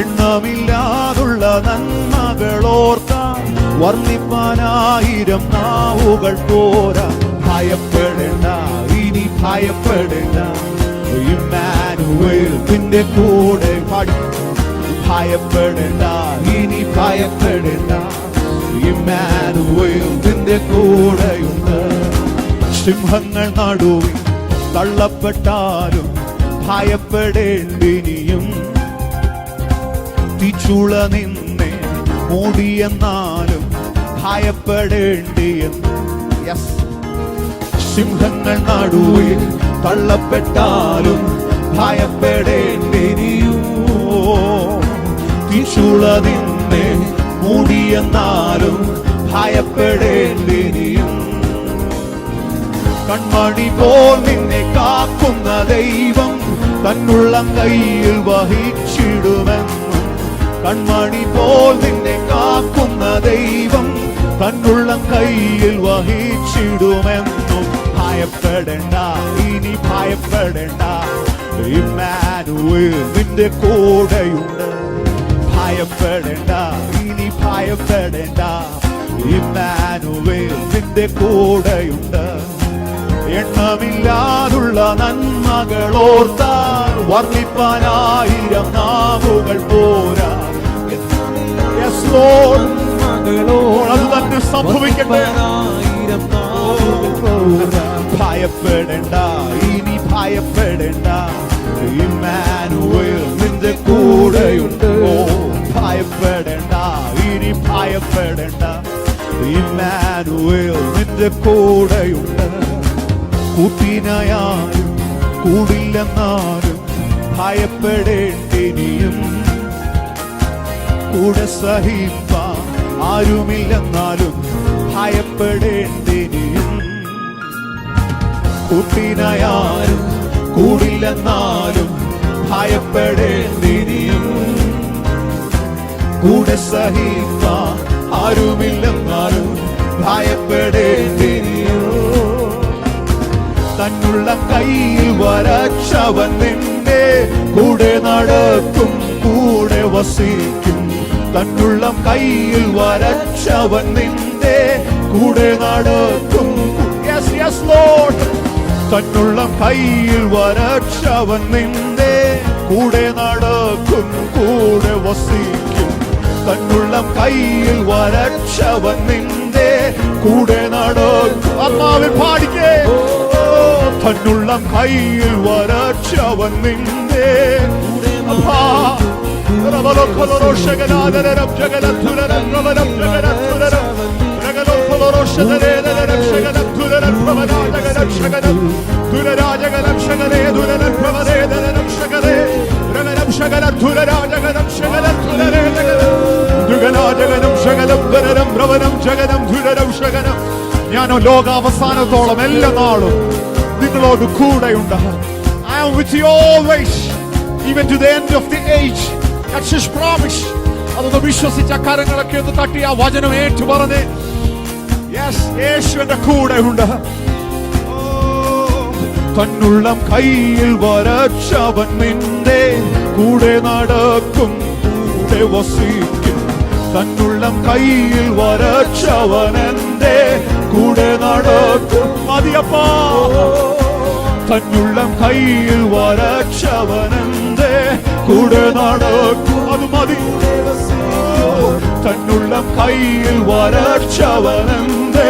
എണ്ണമില്ലാതുള്ള നന്മകൾ ഓർത്താൽ വർണ്ണിപ്പാനായിരം നാവുകൾ പോരാ. ഭയപ്പെടേണ്ട, ഇനി ഭയപ്പെടേണ്ട, ഇമ്മാനുവേൽ നിന്റെ കൂടെ. പാടി. ഭയപ്പെടേണ്ട, ഇനി ഭയപ്പെടേണ്ട, ഇമ്മാനുവേൽ നിന്റെ കൂടെയുണ്ട്. സിംഹങ്ങൾ നടുവിൽ തള്ളപ്പെട്ടാലും ഭയപ്പെടേണ്ടിനിയും. തീച്ചൂള നിന്നെ മൂടിയെന്നാലും ഭയപ്പെടേണ്ടിയെന്ന്. സിംഹങ്ങൾ നടുവിൽ തള്ളപ്പെട്ടാലും ഭയപ്പെടേണ്ടിനിയും. തീച്ചൂള നിന്നെ മൂടിയെന്നാലും ഭയപ്പെടേണ്ടിനിയും. കൺമണി പോൽ നിന്നെ കാക്കുന്ന ദൈവം തന്നുള്ളം കയ്യിൽ വഹിച്ചിടുമെന്നും. കൺമണി പോൽ നിന്നെ കാക്കുന്ന ദൈവം തന്നുള്ളം കയ്യിൽ വഹിച്ചിടുമെന്നും. ഭയപ്പെടേണ്ട, ഇനി ഭയപ്പെടേണ്ട, ഇമ്മാനുവേൽ നിന്റെ കൂടെയുണ്ട്. ഭയപ്പെടേണ്ട, ഇനി ഭയപ്പെടേണ്ട, ഇമ്മാനുവേൽ നിന്റെ കൂടെയുണ്ട്. എണ്ണമില്ലാതുള്ള നന്മകൾ ഓർത്താൽ വർണ്ണിപ്പാനായിരം നാവുകൾ പോരാ. അത് തന്നെ സംഭവിക്കട്ടെ. ഭയപ്പെടേണ്ട, ഇനി ഭയപ്പെടേണ്ട, ഇമ്മാനുവേൽ നിന്റെ കൂടെയുണ്ട്. ഭയപ്പെടേണ്ട, ഇനി ഭയപ്പെടേണ്ട, ഇമ്മാനുവേൽ നിന്റെ കൂടെയുണ്ട്. കൂട്ടിനായാലും കൂടില്ലെന്നാലും ഭയപ്പെടേണ്ടിനിയും. കൂടെ സഹിപ്പാൻ ആരുമില്ലെന്നാലും ഭയപ്പെടേണ്ടിനിയും. കൂട്ടിനായാലും കൂടില്ലെന്നാലും ഭയപ്പെടേണ്ടിനിയും. കൂടെ സഹിപ്പാൻ ആരുമില്ലെന്നാലും ഭയപ്പെടേണ്ടിനിയും. തന്നുള്ള കയ്യിൽ വരച്ചവൻ നിന്റെ കൂടെ നടക്കും, കൂടെ വസിക്കും. തന്നുള്ള കയ്യിൽ വരച്ചവൻ നിന്റെ കൂടെ നടക്കും. Yes, yes, Lord. തന്നുള്ള കയ്യിൽ വരച്ചവൻ നിന്റെ കൂടെ നടക്കും, കൂടെ വസിക്കും. തന്നുള്ള കയ്യിൽ വരച്ചവൻ നിന്റെ കൂടെ നടക്കും. ആത്മാവിൽ പാടിക്കേ. തന്നുള്ള കയ്യിൽ വരച്ചവൻ നിന്റെ ഞാനോ ലോകാവസാനത്തോളം എല്ലാ നാളും നിങ്ങളോട് കൂടെയുണ്ട്. I am with you always, even to the end of the age. That's his promise. അതൊന്ന് വിശ്വസിച്ച കരങ്ങളൊക്കെ ഒന്ന് തട്ടി ആ വചനം ഏറ്റു പറഞ്ഞ് യെസ്, യേശുവിന്റെ കൂടെയുണ്ട്. തന്നുള്ളം കയ്യിൽ വരച്ചവൻ നിന്റെ കൂടെ നടക്കും, കൂടെ വസിക്കും. തന്നുള്ളം കയ്യിൽ വരച്ചവൻ എന്റെ കൂടെ നടക്കും. മതിയപ്പാ. തന്നുള്ളം കയ്യിൽ വരച്ചവൻ എന്റെ കൂടെ നടക്കും. അത് മതി. തന്നുള്ളം കയ്യിൽ വരച്ചവൻ എന്റെ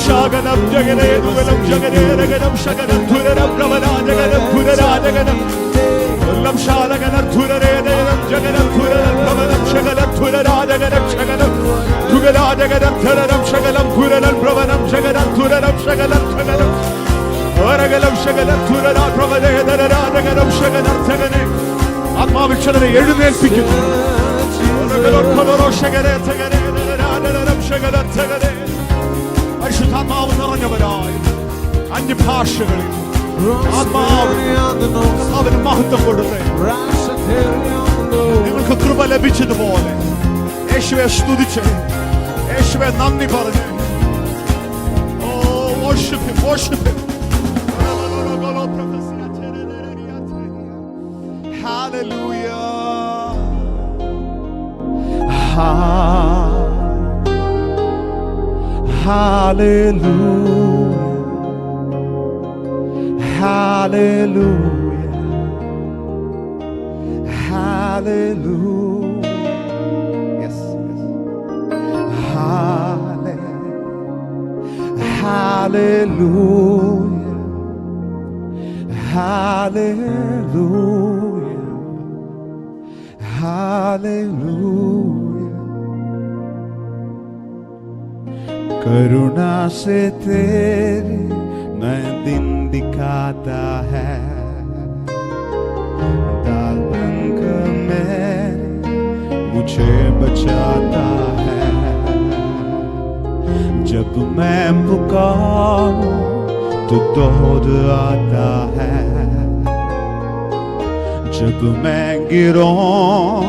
ശാകനം ജഗനേ ദുഗലം ജഗനേ രഗനം ശകനം ധുരരം പ്രവരാജഗനം ധുരരാജഗനം ശാലകനം ധുരരേദനം ജഗനം ധുരരം പ്രവരം ശകലം ധുരരാജഗനം ശകലം ധുഗരാജഗനം ധരരം ശകലം ധുരരം പ്രവരം ശകലം ധുരരം ശകലം ശകലം ഓരകലം ശകലം ധുരരാ പ്രവരേദരാജഗനം ശകലം ജഗനേ. ആത്മാവിക്ഷണനെ എഴുന്നേൽപ്പിക്കുന്നു. പരിശുദ്ധാത്മാവ് നിറഞ്ഞവരായി അന്യഭാഷകളിൽ ആത്മാവിന് മഹത്വം കൊടുത്തേ. നിങ്ങൾക്ക് കൃപ ലഭിച്ചതുപോലെ യേശുവെ സ്തുതിച്ച്, യേശുവെ നന്ദി പറഞ്ഞ്. ഓ worship him, worship him. Hallelujah. Hallelujah. Hallelujah. Hallelujah. Yes, yes. Hallelujah. Hallelujah. Hallelujah. करुणा से तेरे नया दिन दिखाता है, दाल बनकर मेरे मुझे बचाता है। जब मैं पुकारूं तो दौड़ आता है, जब मैं गिरूं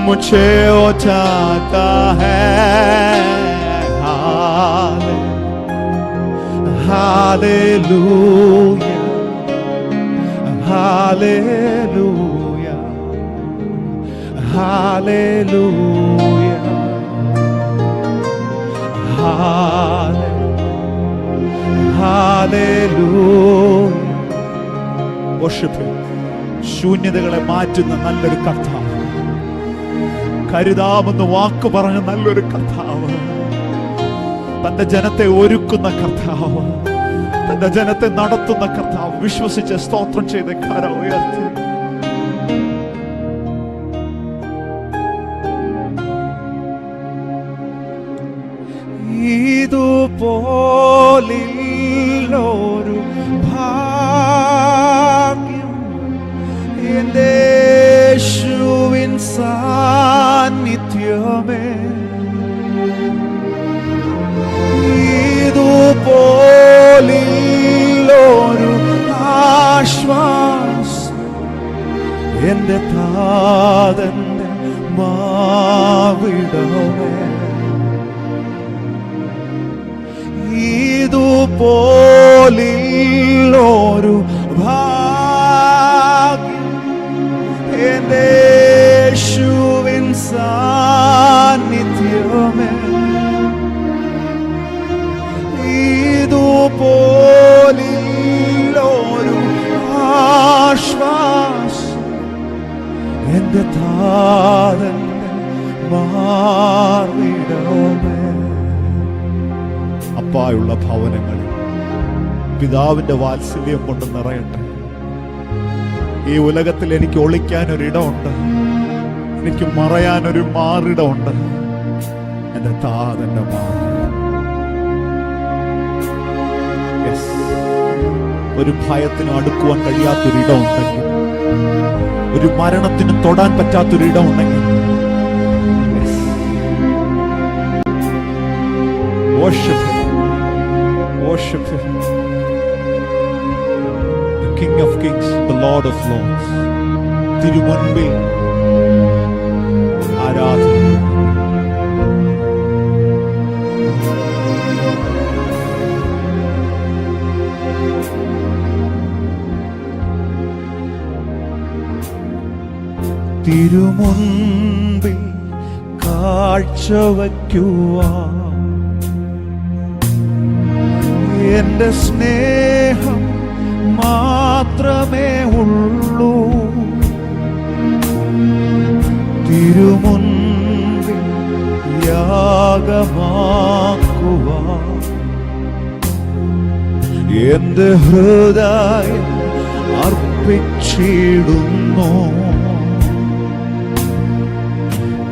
मुझे उठाता है। Hallelujah, hallelujah, hallelujah, hallelujah. Worship him. ശൂന്യതകളെ മാറ്റുന്ന നല്ലൊരു കർത്താവ്, കരുതാമെന്ന് വാക്ക് പറഞ്ഞ നല്ലൊരു കർത്താവ്, തന്റെ ജനത്തെ ഒരുക്കുന്ന കർത്താവ്, തന്റെ ജനത്തെ നടത്തുന്ന കർത്താവ്. വിശ്വസിച്ച് സ്തോത്രം ചെയ്ത് കരം ഉയർത്തി. ഇതുപോലൊരു ഭാഗ്യം എന്റെ യേശുവിൻ സാന്നിധ്യമേ, ഇതുപോലൊരു ആശ്വാസം എന്റെ താതന്റെ മാവിടമേ, ഇതുപോലൊരു ഭാഗ്യം എന്റെ യേശുവിൻ സാന്നിധ്യമേ, ഇതുപോലൊരു ആശ്വാസം എന്റെ താതന്റെ മാർവിടമേ. അപ്പായുള്ള ഭവനങ്ങളിൽ പിതാവിന്റെ വാത്സല്യം കൊണ്ട് നിറയട്ടെ. ഈ ഉലകത്തിൽ എനിക്ക് ഒളിക്കാനൊരിടമുണ്ട്, എനിക്ക് മറയാനൊരു മാറിടമുണ്ട്, എന്റെ താതന്റെ മാറി. ഒരു ഭയത്തിനും അടുക്കുവാൻ കഴിയാത്തൊരിടം ഉണ്ടെങ്കിൽ, ഒരു മരണത്തിനും തൊടാൻ പറ്റാത്തൊരിടം ഉണ്ടെങ്കിൽ, worship him, worship him, the King of Kings, the Lord of Lords. തിരുമുൻപിൽ ആരാധന. തിരുമുൻപിൽ കാഴ്ചവയ്ക്കുവാൻ എന്റെ സ്നേഹം മാത്രമേ ഉള്ളൂ. തിരുമുൻപിൽ യാഗമാക്കുവാൻ എന്റെ ഹൃദയം അർപ്പിച്ചിടുന്നു.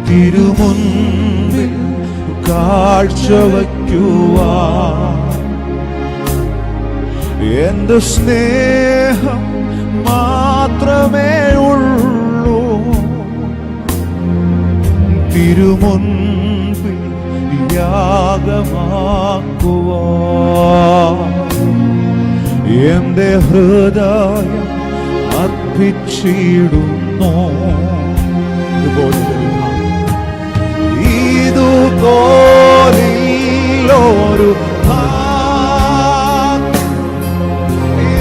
തിരുമുൻപിൽ കാഴ്ചവയ്ക്കുവാൻ എന്റെ സ്നേഹം മാത്രമേ ഉള്ളൂ. തിരുമുൻപിൽ യാഗമാക്കുവാൻ എന്റെ ഹൃദയം അർപ്പിച്ചിടുന്നു. ഇതുപോലൊരു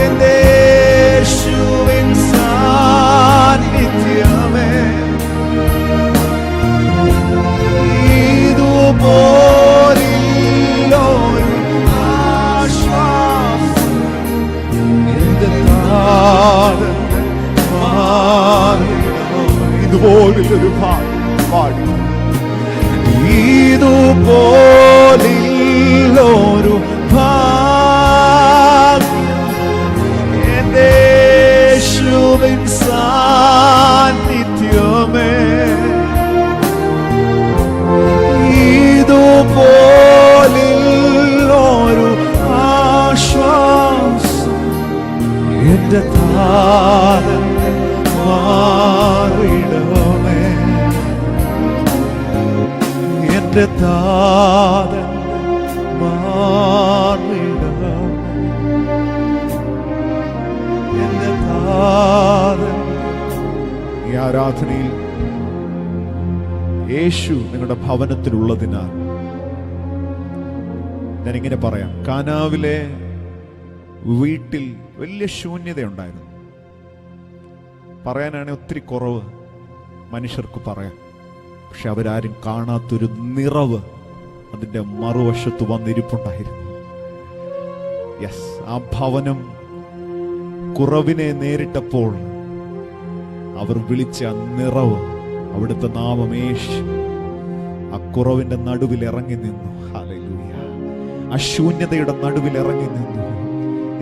എന്റെ യേശുവിൻ സാന്നിധ്യമേ, ഇതുപോലൊരു ആശ്വാസം എന്റെ താരത്തെ ഇതുപോലൊരു പാടി ഇതുപോലൊരു എന്റെ യേശുവിൻ സാന്നിധ്യമേ, ഇതുപോലൊരു ആശ്വാസം എന്റെ താരത്തെ മാറിടമേ, എന്റെ താരൻ മാറിടമേ, എന്റെ താരൻ. ഈ ആരാധനയിൽ യേശു നിങ്ങളുടെ ഭവനത്തിലുള്ളതിനാൽ ഞാനിങ്ങനെ പറയാം, കാനാവിലെ വീട്ടിൽ വലിയ ശൂന്യതയുണ്ടായിരുന്നു. പറയാനാണ് ഒത്തിരി കുറവ് മനുഷ്യർക്ക് പറയാം. പക്ഷെ അവരാരും കാണാത്തൊരു നിറവ് അതിൻ്റെ മറുവശത്ത് വന്നിരിപ്പുണ്ടായിരുന്നു. യെസ്, ആ ഭവനം കുറവിനെ നേരിട്ടപ്പോൾ അവർ വിളിച്ച ആ നിറവ്, അവിടുത്തെ നാമം യേശു, ആ കുറവിന്റെ നടുവിൽ ഇറങ്ങി നിന്നു. ഹല്ലേലൂയ. ആ ശൂന്യതയുടെ നടുവിൽ ഇറങ്ങി നിന്നു.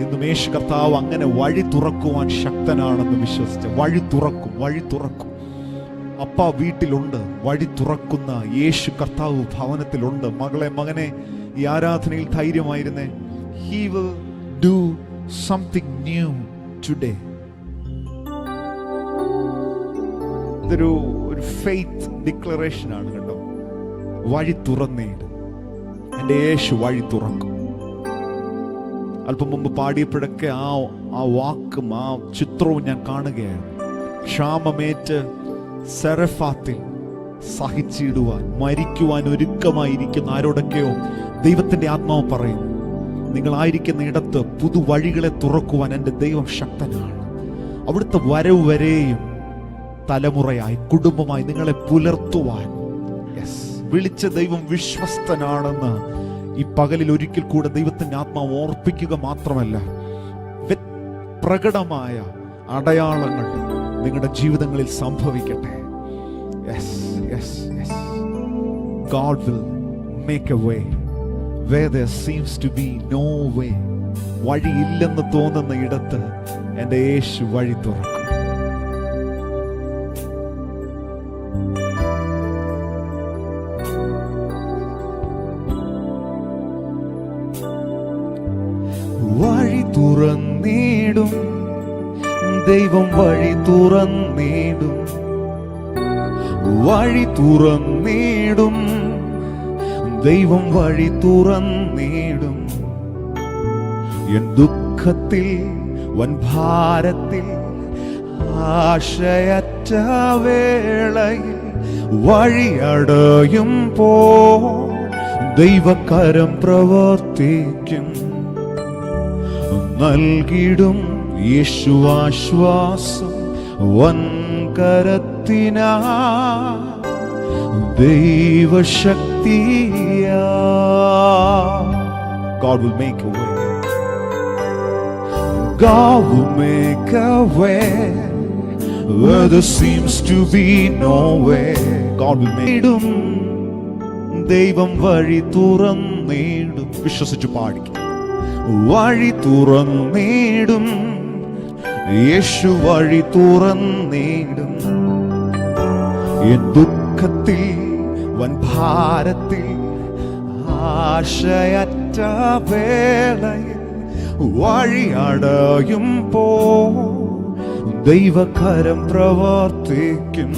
ഇന്നും യേശു കർത്താവ് അങ്ങനെ വഴി തുറക്കുവാൻ ശക്തനാണെന്ന് വിശ്വസിച്ച് വഴി തുറക്കും, വഴി തുറക്കും. അപ്പ വീട്ടിലുണ്ട്, വഴി തുറക്കുന്ന യേശു കർത്താവ് ഭവനത്തിലുണ്ട്. മകളെ, മകനെ, ഈ ആരാധനയിൽ ധൈര്യമായിരുന്നേ. He will do something new today. ഇതൊരു ഫെയ്ത്ത് ഡിക്ലറേഷൻ ആണ് കേട്ടോ. വഴി തുറന്നേട്, എൻ്റെ യേശു വഴി തുറക്കും. അല്പം മുമ്പ് പാടിയപ്പോഴൊക്കെ ആ വാക്കും ആ ചിത്രവും ഞാൻ കാണുകയാണ്. ക്ഷാമമേറ്റ് സെറഫാത്തിൽ സഹിച്ചിടുവാൻ മരിക്കുവാൻ ഒരുക്കമായിരിക്കുന്ന ആരോടൊക്കെയോ ദൈവത്തിന്റെ ആത്മാവ് പറയുന്നു, നിങ്ങളായിരിക്കുന്ന ഇടത്ത് പുതുവഴികളെ തുറക്കുവാൻ എൻ്റെ ദൈവം ശക്തനാണ്. അവിടുത്തെ വരവ് വരെയും തലമുറയായി കുടുംബമായി നിങ്ങളെ പുലർത്തുവാൻ വിളിച്ച ദൈവം വിശ്വസ്തനാണെന്ന് ഈ പകലിൽ ഒരിക്കൽ കൂടെ ദൈവത്തിന്റെ ആത്മാവ് ഓർപ്പിക്കുക മാത്രമല്ല, പ്രകടമായ അടയാളങ്ങൾ നിങ്ങളുടെ ജീവിതങ്ങളിൽ സംഭവിക്കട്ടെ. God will make a way where there seems to be no way. വഴിയില്ലെന്ന് തോന്നുന്ന ഇടത്ത് എൻ്റെ യേശു വഴി തുറക്കും. വഴി തുറന്നിടും ദൈവം, വഴി തുറന്നിടും, വഴി തുറന്നിടും ദൈവം, വഴി തുറന്നിടും. എൻ ദുഃഖത്തിൽ വൻഭാരത്തിൽ ആശയറ്റ വേളയിൽ വഴിയടയുമ്പോ ദൈവകരം പ്രവർത്തിക്കും. നൽകിടും യേശുവാശ്വാസം വൻകരത്തിനാ ദൈവശക്തിയാ. God will make a way. God will make a way where there seems to be no way. God will make a way. ദൈവം വഴി തുറന്നിടും. വിശ്വസിച്ചു പാടിക്കും. വഴി തുറന്നിടും യേശു, വഴി തുറന്നിടും. എൻ ദുഃഖത്തിൽ വൻഭാരത്തിൽ ആശയറ്റ വേളയിൽ വഴിയടയുമ്പോ ദൈവകരം പ്രവർത്തിക്കും.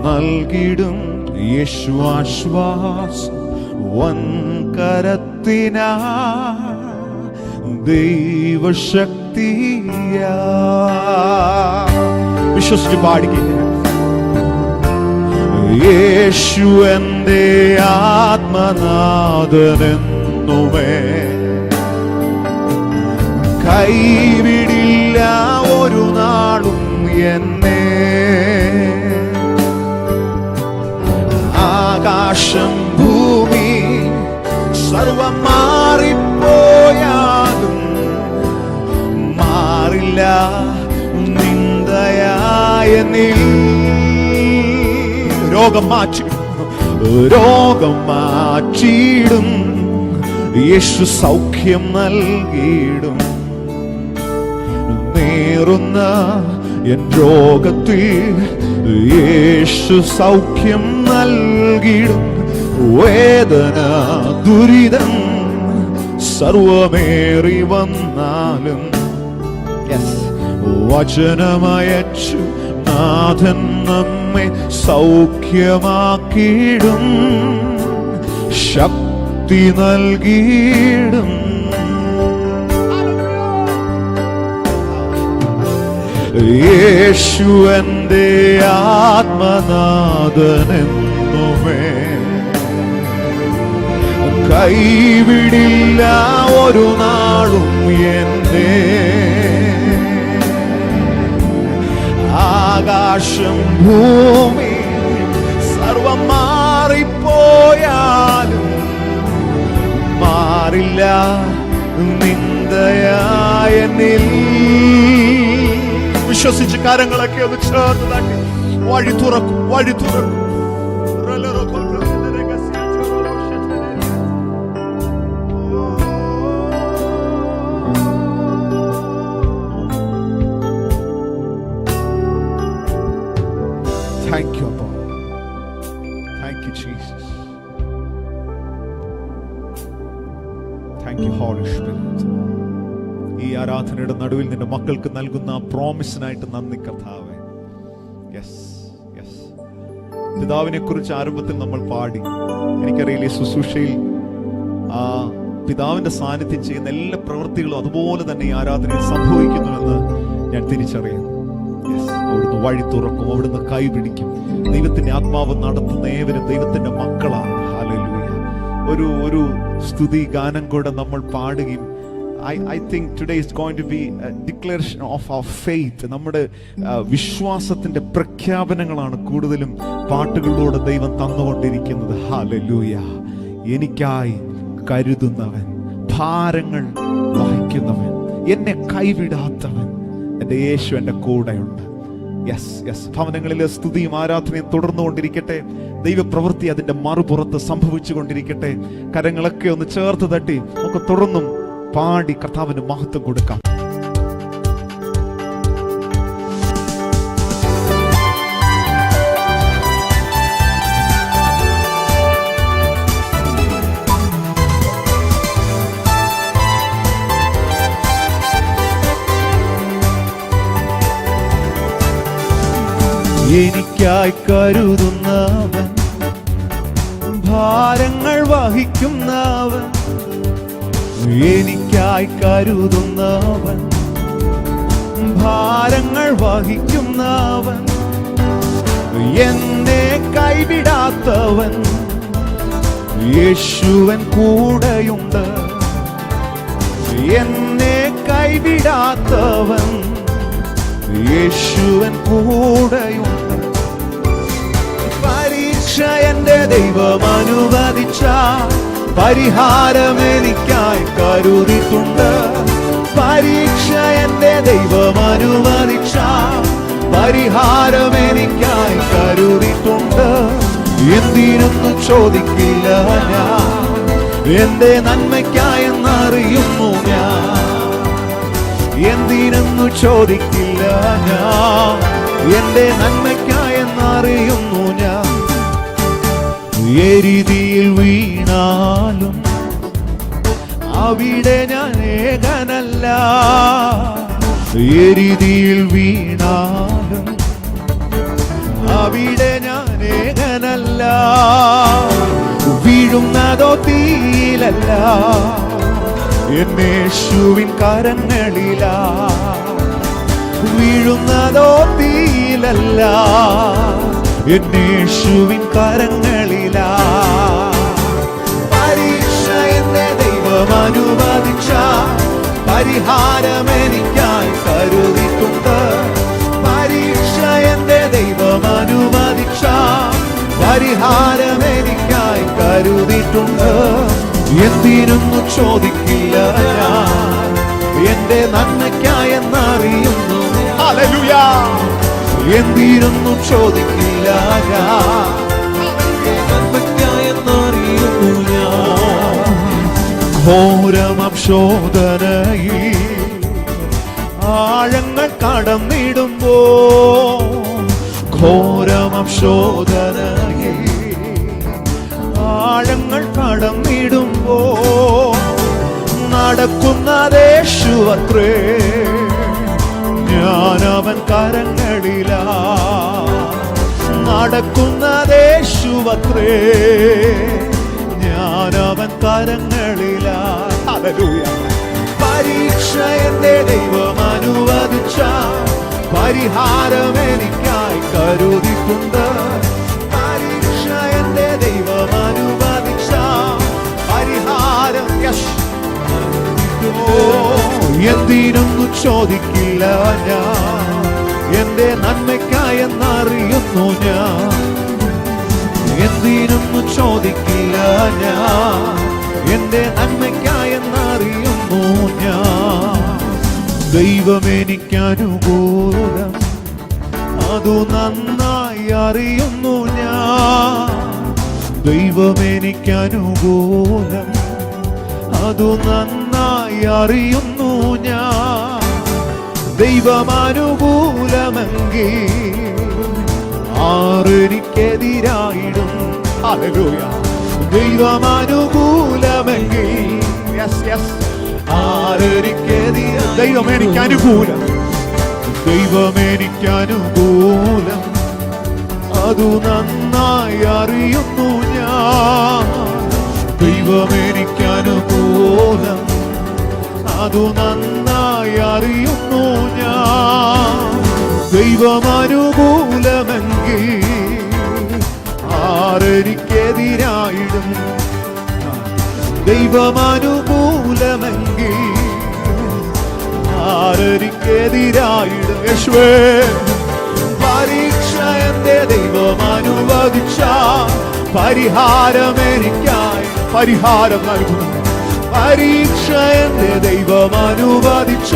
നൽകിടും യേശു ആശ്വാസം വൻകരത്തിനാ ദൈവശക്തിയാ. വിശ്വസിച്ച് പാടിക്കുക. യേശു എന്റെ ആത്മനാഥനെന്നുമേ കൈവിടില്ല ഒരു നാളും എന്നെ. ആകാശം ഭൂമി സർവം മാറിപ്പോയാലും മാറില്ല നിന്ദയായ നീ. രോഗം മാറ്റിയിടും യേശു സൗഖ്യം നൽകിയിടും. നേറുന്ന എൻ രോഗത്തിൽ യേശു സൗഖ്യം നൽകിയിടും. വേദന ദുരിതം സർവമേറി വന്നാലും വചനമയച്ചു നാഥൻ നമ്മെ സൗഖ്യമാക്കിയിടും, ശക്തി നൽകിയിടും. യേശു എന്റെ ആത്മനാഥനെന്നുമേ കൈവിടില്ല ഒരു നാളും എന്നെ. ആകാശം ഭൂമി സർവം മാറിപ്പോയാലും മാറില്ല നിന്ദയായ നിൽ. വിശ്വസിച്ച് കാര്യങ്ങളൊക്കെ ഒന്ന് ചേർന്ന് തട്ടി വഴി തുറക്കും, വഴി തുറക്കും. Thank you, Lord. Thank you, Jesus. Thank you, Holy Spirit. ഈ ആരാധനയുടെ നടുവിൽ നിന്റെ മക്കൾക്ക് നൽകുന്ന പ്രോമിസിനായിട്ട് നന്ദി കർത്താവേ. യെസ് യെസ്, പിതാവിനെ കുറിച്ച് ആരംഭത്തിൽ നമ്മൾ പാടി. എനിക്കറിയില്ല, ശുശ്രൂഷയിൽ ആ പിതാവിന്റെ സാന്നിധ്യം ചെയ്യുന്ന എല്ലാ പ്രവൃത്തികളും അതുപോലെ തന്നെ ഈ ആരാധനയിൽ സംഭവിക്കുന്നുവെന്ന് ഞാൻ തിരിച്ചറിയുന്നു. അവിടുന്ന് വഴി തുറക്കും, അവിടുന്ന് കൈപിടിക്കും. ദൈവത്തിന്റെ ആത്മാവ് നടത്തുന്ന ഏവരും ദൈവത്തിന്റെ മക്കളാണ്. ഹല്ലേലൂയ. ഒരു സ്തുതി ഗാനം കൂടെ നമ്മൾ പാടുകയും I think today is going to be a declaration of our faith. നമ്മുടെ വിശ്വാസത്തിന്റെ പ്രഖ്യാപനങ്ങളാണ് കൂടുതലും പാട്ടുകളിലൂടെ ദൈവം തന്നുകൊണ്ടിരിക്കുന്നത്. ഹല്ലേലൂയ. എനിക്കായി കരുതുന്നവൻ, ഭാരങ്ങൾ വഹിക്കുന്നവൻ, എന്നെ കൈവിടാത്തവൻ, എൻ്റെ യേശു എൻ്റെ കൂടെയുണ്ട്. Yes yes. ഭവനങ്ങളിലെ സ്തുതിയും ആരാധനയും തുടർന്നുകൊണ്ടിരിക്കട്ടെ. ദൈവപ്രവൃത്തി അതിന്റെ മറുപുറത്ത് സംഭവിച്ചു കൊണ്ടിരിക്കട്ടെ. കരങ്ങളൊക്കെ ഒന്ന് ചേർത്ത് തട്ടി നമുക്ക് തുടർന്നും പാടി കർത്താവിന് മഹത്വം കൊടുക്കാം. എനിക്കായി കരുതുന്നവൻ, ഭാരങ്ങൾ വഹിക്കുന്നവൻ, എനിക്കായി കരുതുന്നവൻ, ഭാരങ്ങൾ വഹിക്കുന്നവൻ, എന്നെ കൈവിടാത്തവൻ, യേശുവൻ കൂടെയുണ്ട്. എന്നെ കൈവിടാത്തവൻ, യേശുവൻ കൂടെയുണ്ട്. പരീക്ഷ എന്റെ ദൈവം അനുവദിച്ച പരിഹാരം എനിക്കായി കരുതിയിട്ടുണ്ട്. പരീക്ഷ എന്റെ ദൈവം അനുവദിച്ച പരിഹാരം എനിക്കായി കരുതിയിട്ടുണ്ട്. എന്തിനൊന്നു ചോദിക്കില്ല ഞാൻ, എന്റെ നന്മയ്ക്കായെന്നറിയുന്നു ഞാൻ. എന്തിനൊന്നു ചോദിക്കില്ല ഞാൻ, എന്റെ നന്മയ്ക്കായെന്നറിയുന്നു ഞാൻ. എരിതിയിൽ വീണാലും അവിടെ ഞാൻ ഏകനല്ല. എരിതിയിൽ വീണാലും അവിടെ ഞാൻ ഏകനല്ല. വീഴുന്നതോ തീയിലല്ല, എന്നേശുവിൻ കരങ്ങളിലാ. വീഴുന്നതോ തീയിലല്ല, എന്നേശുവിൻ കരങ്ങളിലാ. പരീക്ഷ എന്നെ ദൈവം അനുവദിച്ച പരിഹാരം എനിക്കായി കരുതിയിട്ടുണ്ട്. പരീക്ഷ എന്റെ ദൈവം അനുവദിച്ച പരിഹാരം എനിക്കായി കരുതിയിട്ടുണ്ട്. എന്തിനൊന്നു ചോദിക്കില്ല ഞാൻ, എന്റെ നന്മയ്ക്കായെന്നറിയുന്നു. ഹല്ലേലൂയ. എന്തിനൊന്നു ചോദിക്കില്ല ഞാൻ, നന്മയ്ക്കായെന്നറിയുന്നു ഞാൻ. ഘോരമം ശോധനയിൽ ആഴങ്ങൾ കടന്നിടുമ്പോ, ഘോരമം ശോധനയിൽ ആഴങ്ങൾ കടന്നിടുമ്പോ, നടക്കുന്നതേശുവത്രേ, ഞാനവൻ കരങ്ങളിലാ. നടക്കുന്നതേശുവത്രേ, ഞാനവൻ കരങ്ങളിലാ. ഹല്ലേലൂയ. പരീക്ഷ എന്റെ ദൈവം അനുവദിച്ച പരിഹാരം എനിക്കായി കരുതിയിട്ടുണ്ട്. പരീക്ഷ എന്റെ ദൈവം അനുവദിച്ച പരിഹാരം എന്തിനൊന്നു ചോദിക്കില്ല ഞാൻ, എന്റെ നന്മയ്ക്കായെന്നറിയുന്നു ഞാൻ. എന്തിനൊന്നു ചോദിക്കില്ല ഞാൻ, എന്റെ നന്മയ്ക്കായെന്നറിയുന്നു ഞാൻ. ദൈവം എനിക്കനുകൂലം, അതു നന്നായി അറിയുന്നു ഞാൻ. ദൈവം എനിക്കനുകൂലം, അതു നന്നായി അറിയുന്നു ഞാൻ. ദൈവം അനുകൂലമെങ്കിൽ ആരെനിക്കെതിരായിടും. ഹല്ലേലൂയ. ദൈവം അനുകൂലമെങ്കിൽ ആരെനിക്കെതിരാ. ദൈവം എനിക്ക് അനുകൂലം, ദൈവം എനിക്ക് അനുകൂലം, അതു നന്നായി അറിയുന്നു ഞാൻ. ദൈവം എനിക്ക് അനുകൂലം, അതു നന്നായി അറിയുന്നു ഞാൻ. ദൈവം അനുകൂലമെങ്കിൽ ആരെനിക്കെതിരായിടും. ദൈവം അനുകൂലമെങ്കിൽ ആരെനിക്കെതിരായിടും. യേശുവേ, പരീക്ഷ എന്റെ ദൈവം അനുവദിച്ച പരിഹാരം എനിക്കായി പരിഹാരം നൽകുന്നു. പരീക്ഷ എന്റെ ദൈവം അനുവദിച്ച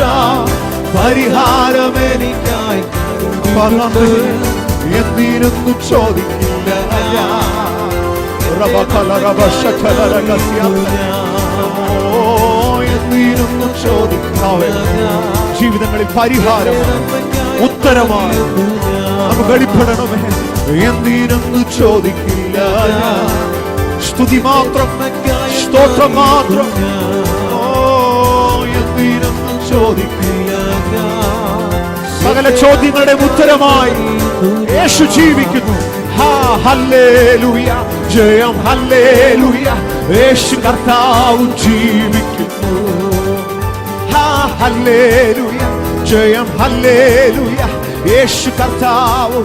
പരിഹാരം എനിക്കായി. എന്തിനൊന്നു ചോദിക്കില്ല എന്തിനൊന്നു ചോദിക്കാവേ. ജീവിതങ്ങളിൽ പരിഹാരം ഉത്തരമായി നമുക്ക് വെളിപ്പെടണമേ. എന്തിനൊന്നു ചോദിക്കില്ല, സ്തുതി മാത്രം, സ്തോത്രം മാത്രം. എന്തിനൊന്നു ചോദിക്കില്ല, സകല ചോദ്യങ്ങളുടെ ഉത്തരമായി യേശു ജീവിക്കുന്നു. ഹല്ലേലൂയ, ജയം ഹല്ലേലൂയ, യേശു കർത്താവ് ജീവിക്കുന്നു. ഹല്ലേലൂയ, ജയം ഹല്ലേലൂയ, യേശു കർത്താവ്.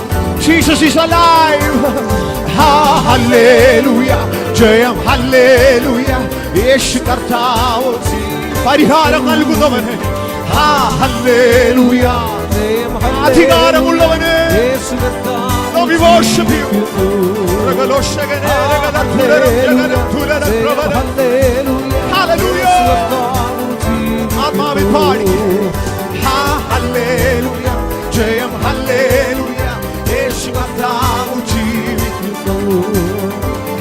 Jesus is alive. ഹല്ലേലൂയ, ജയം ഹല്ലേലൂയ, യേശു കർത്താവ്. പരിഹാരം നൽകുന്നവനെ, hallelujah, അധികാരമുള്ളവനെ. We worship you. Hallelujah. ആത്മാവിൽ പാടി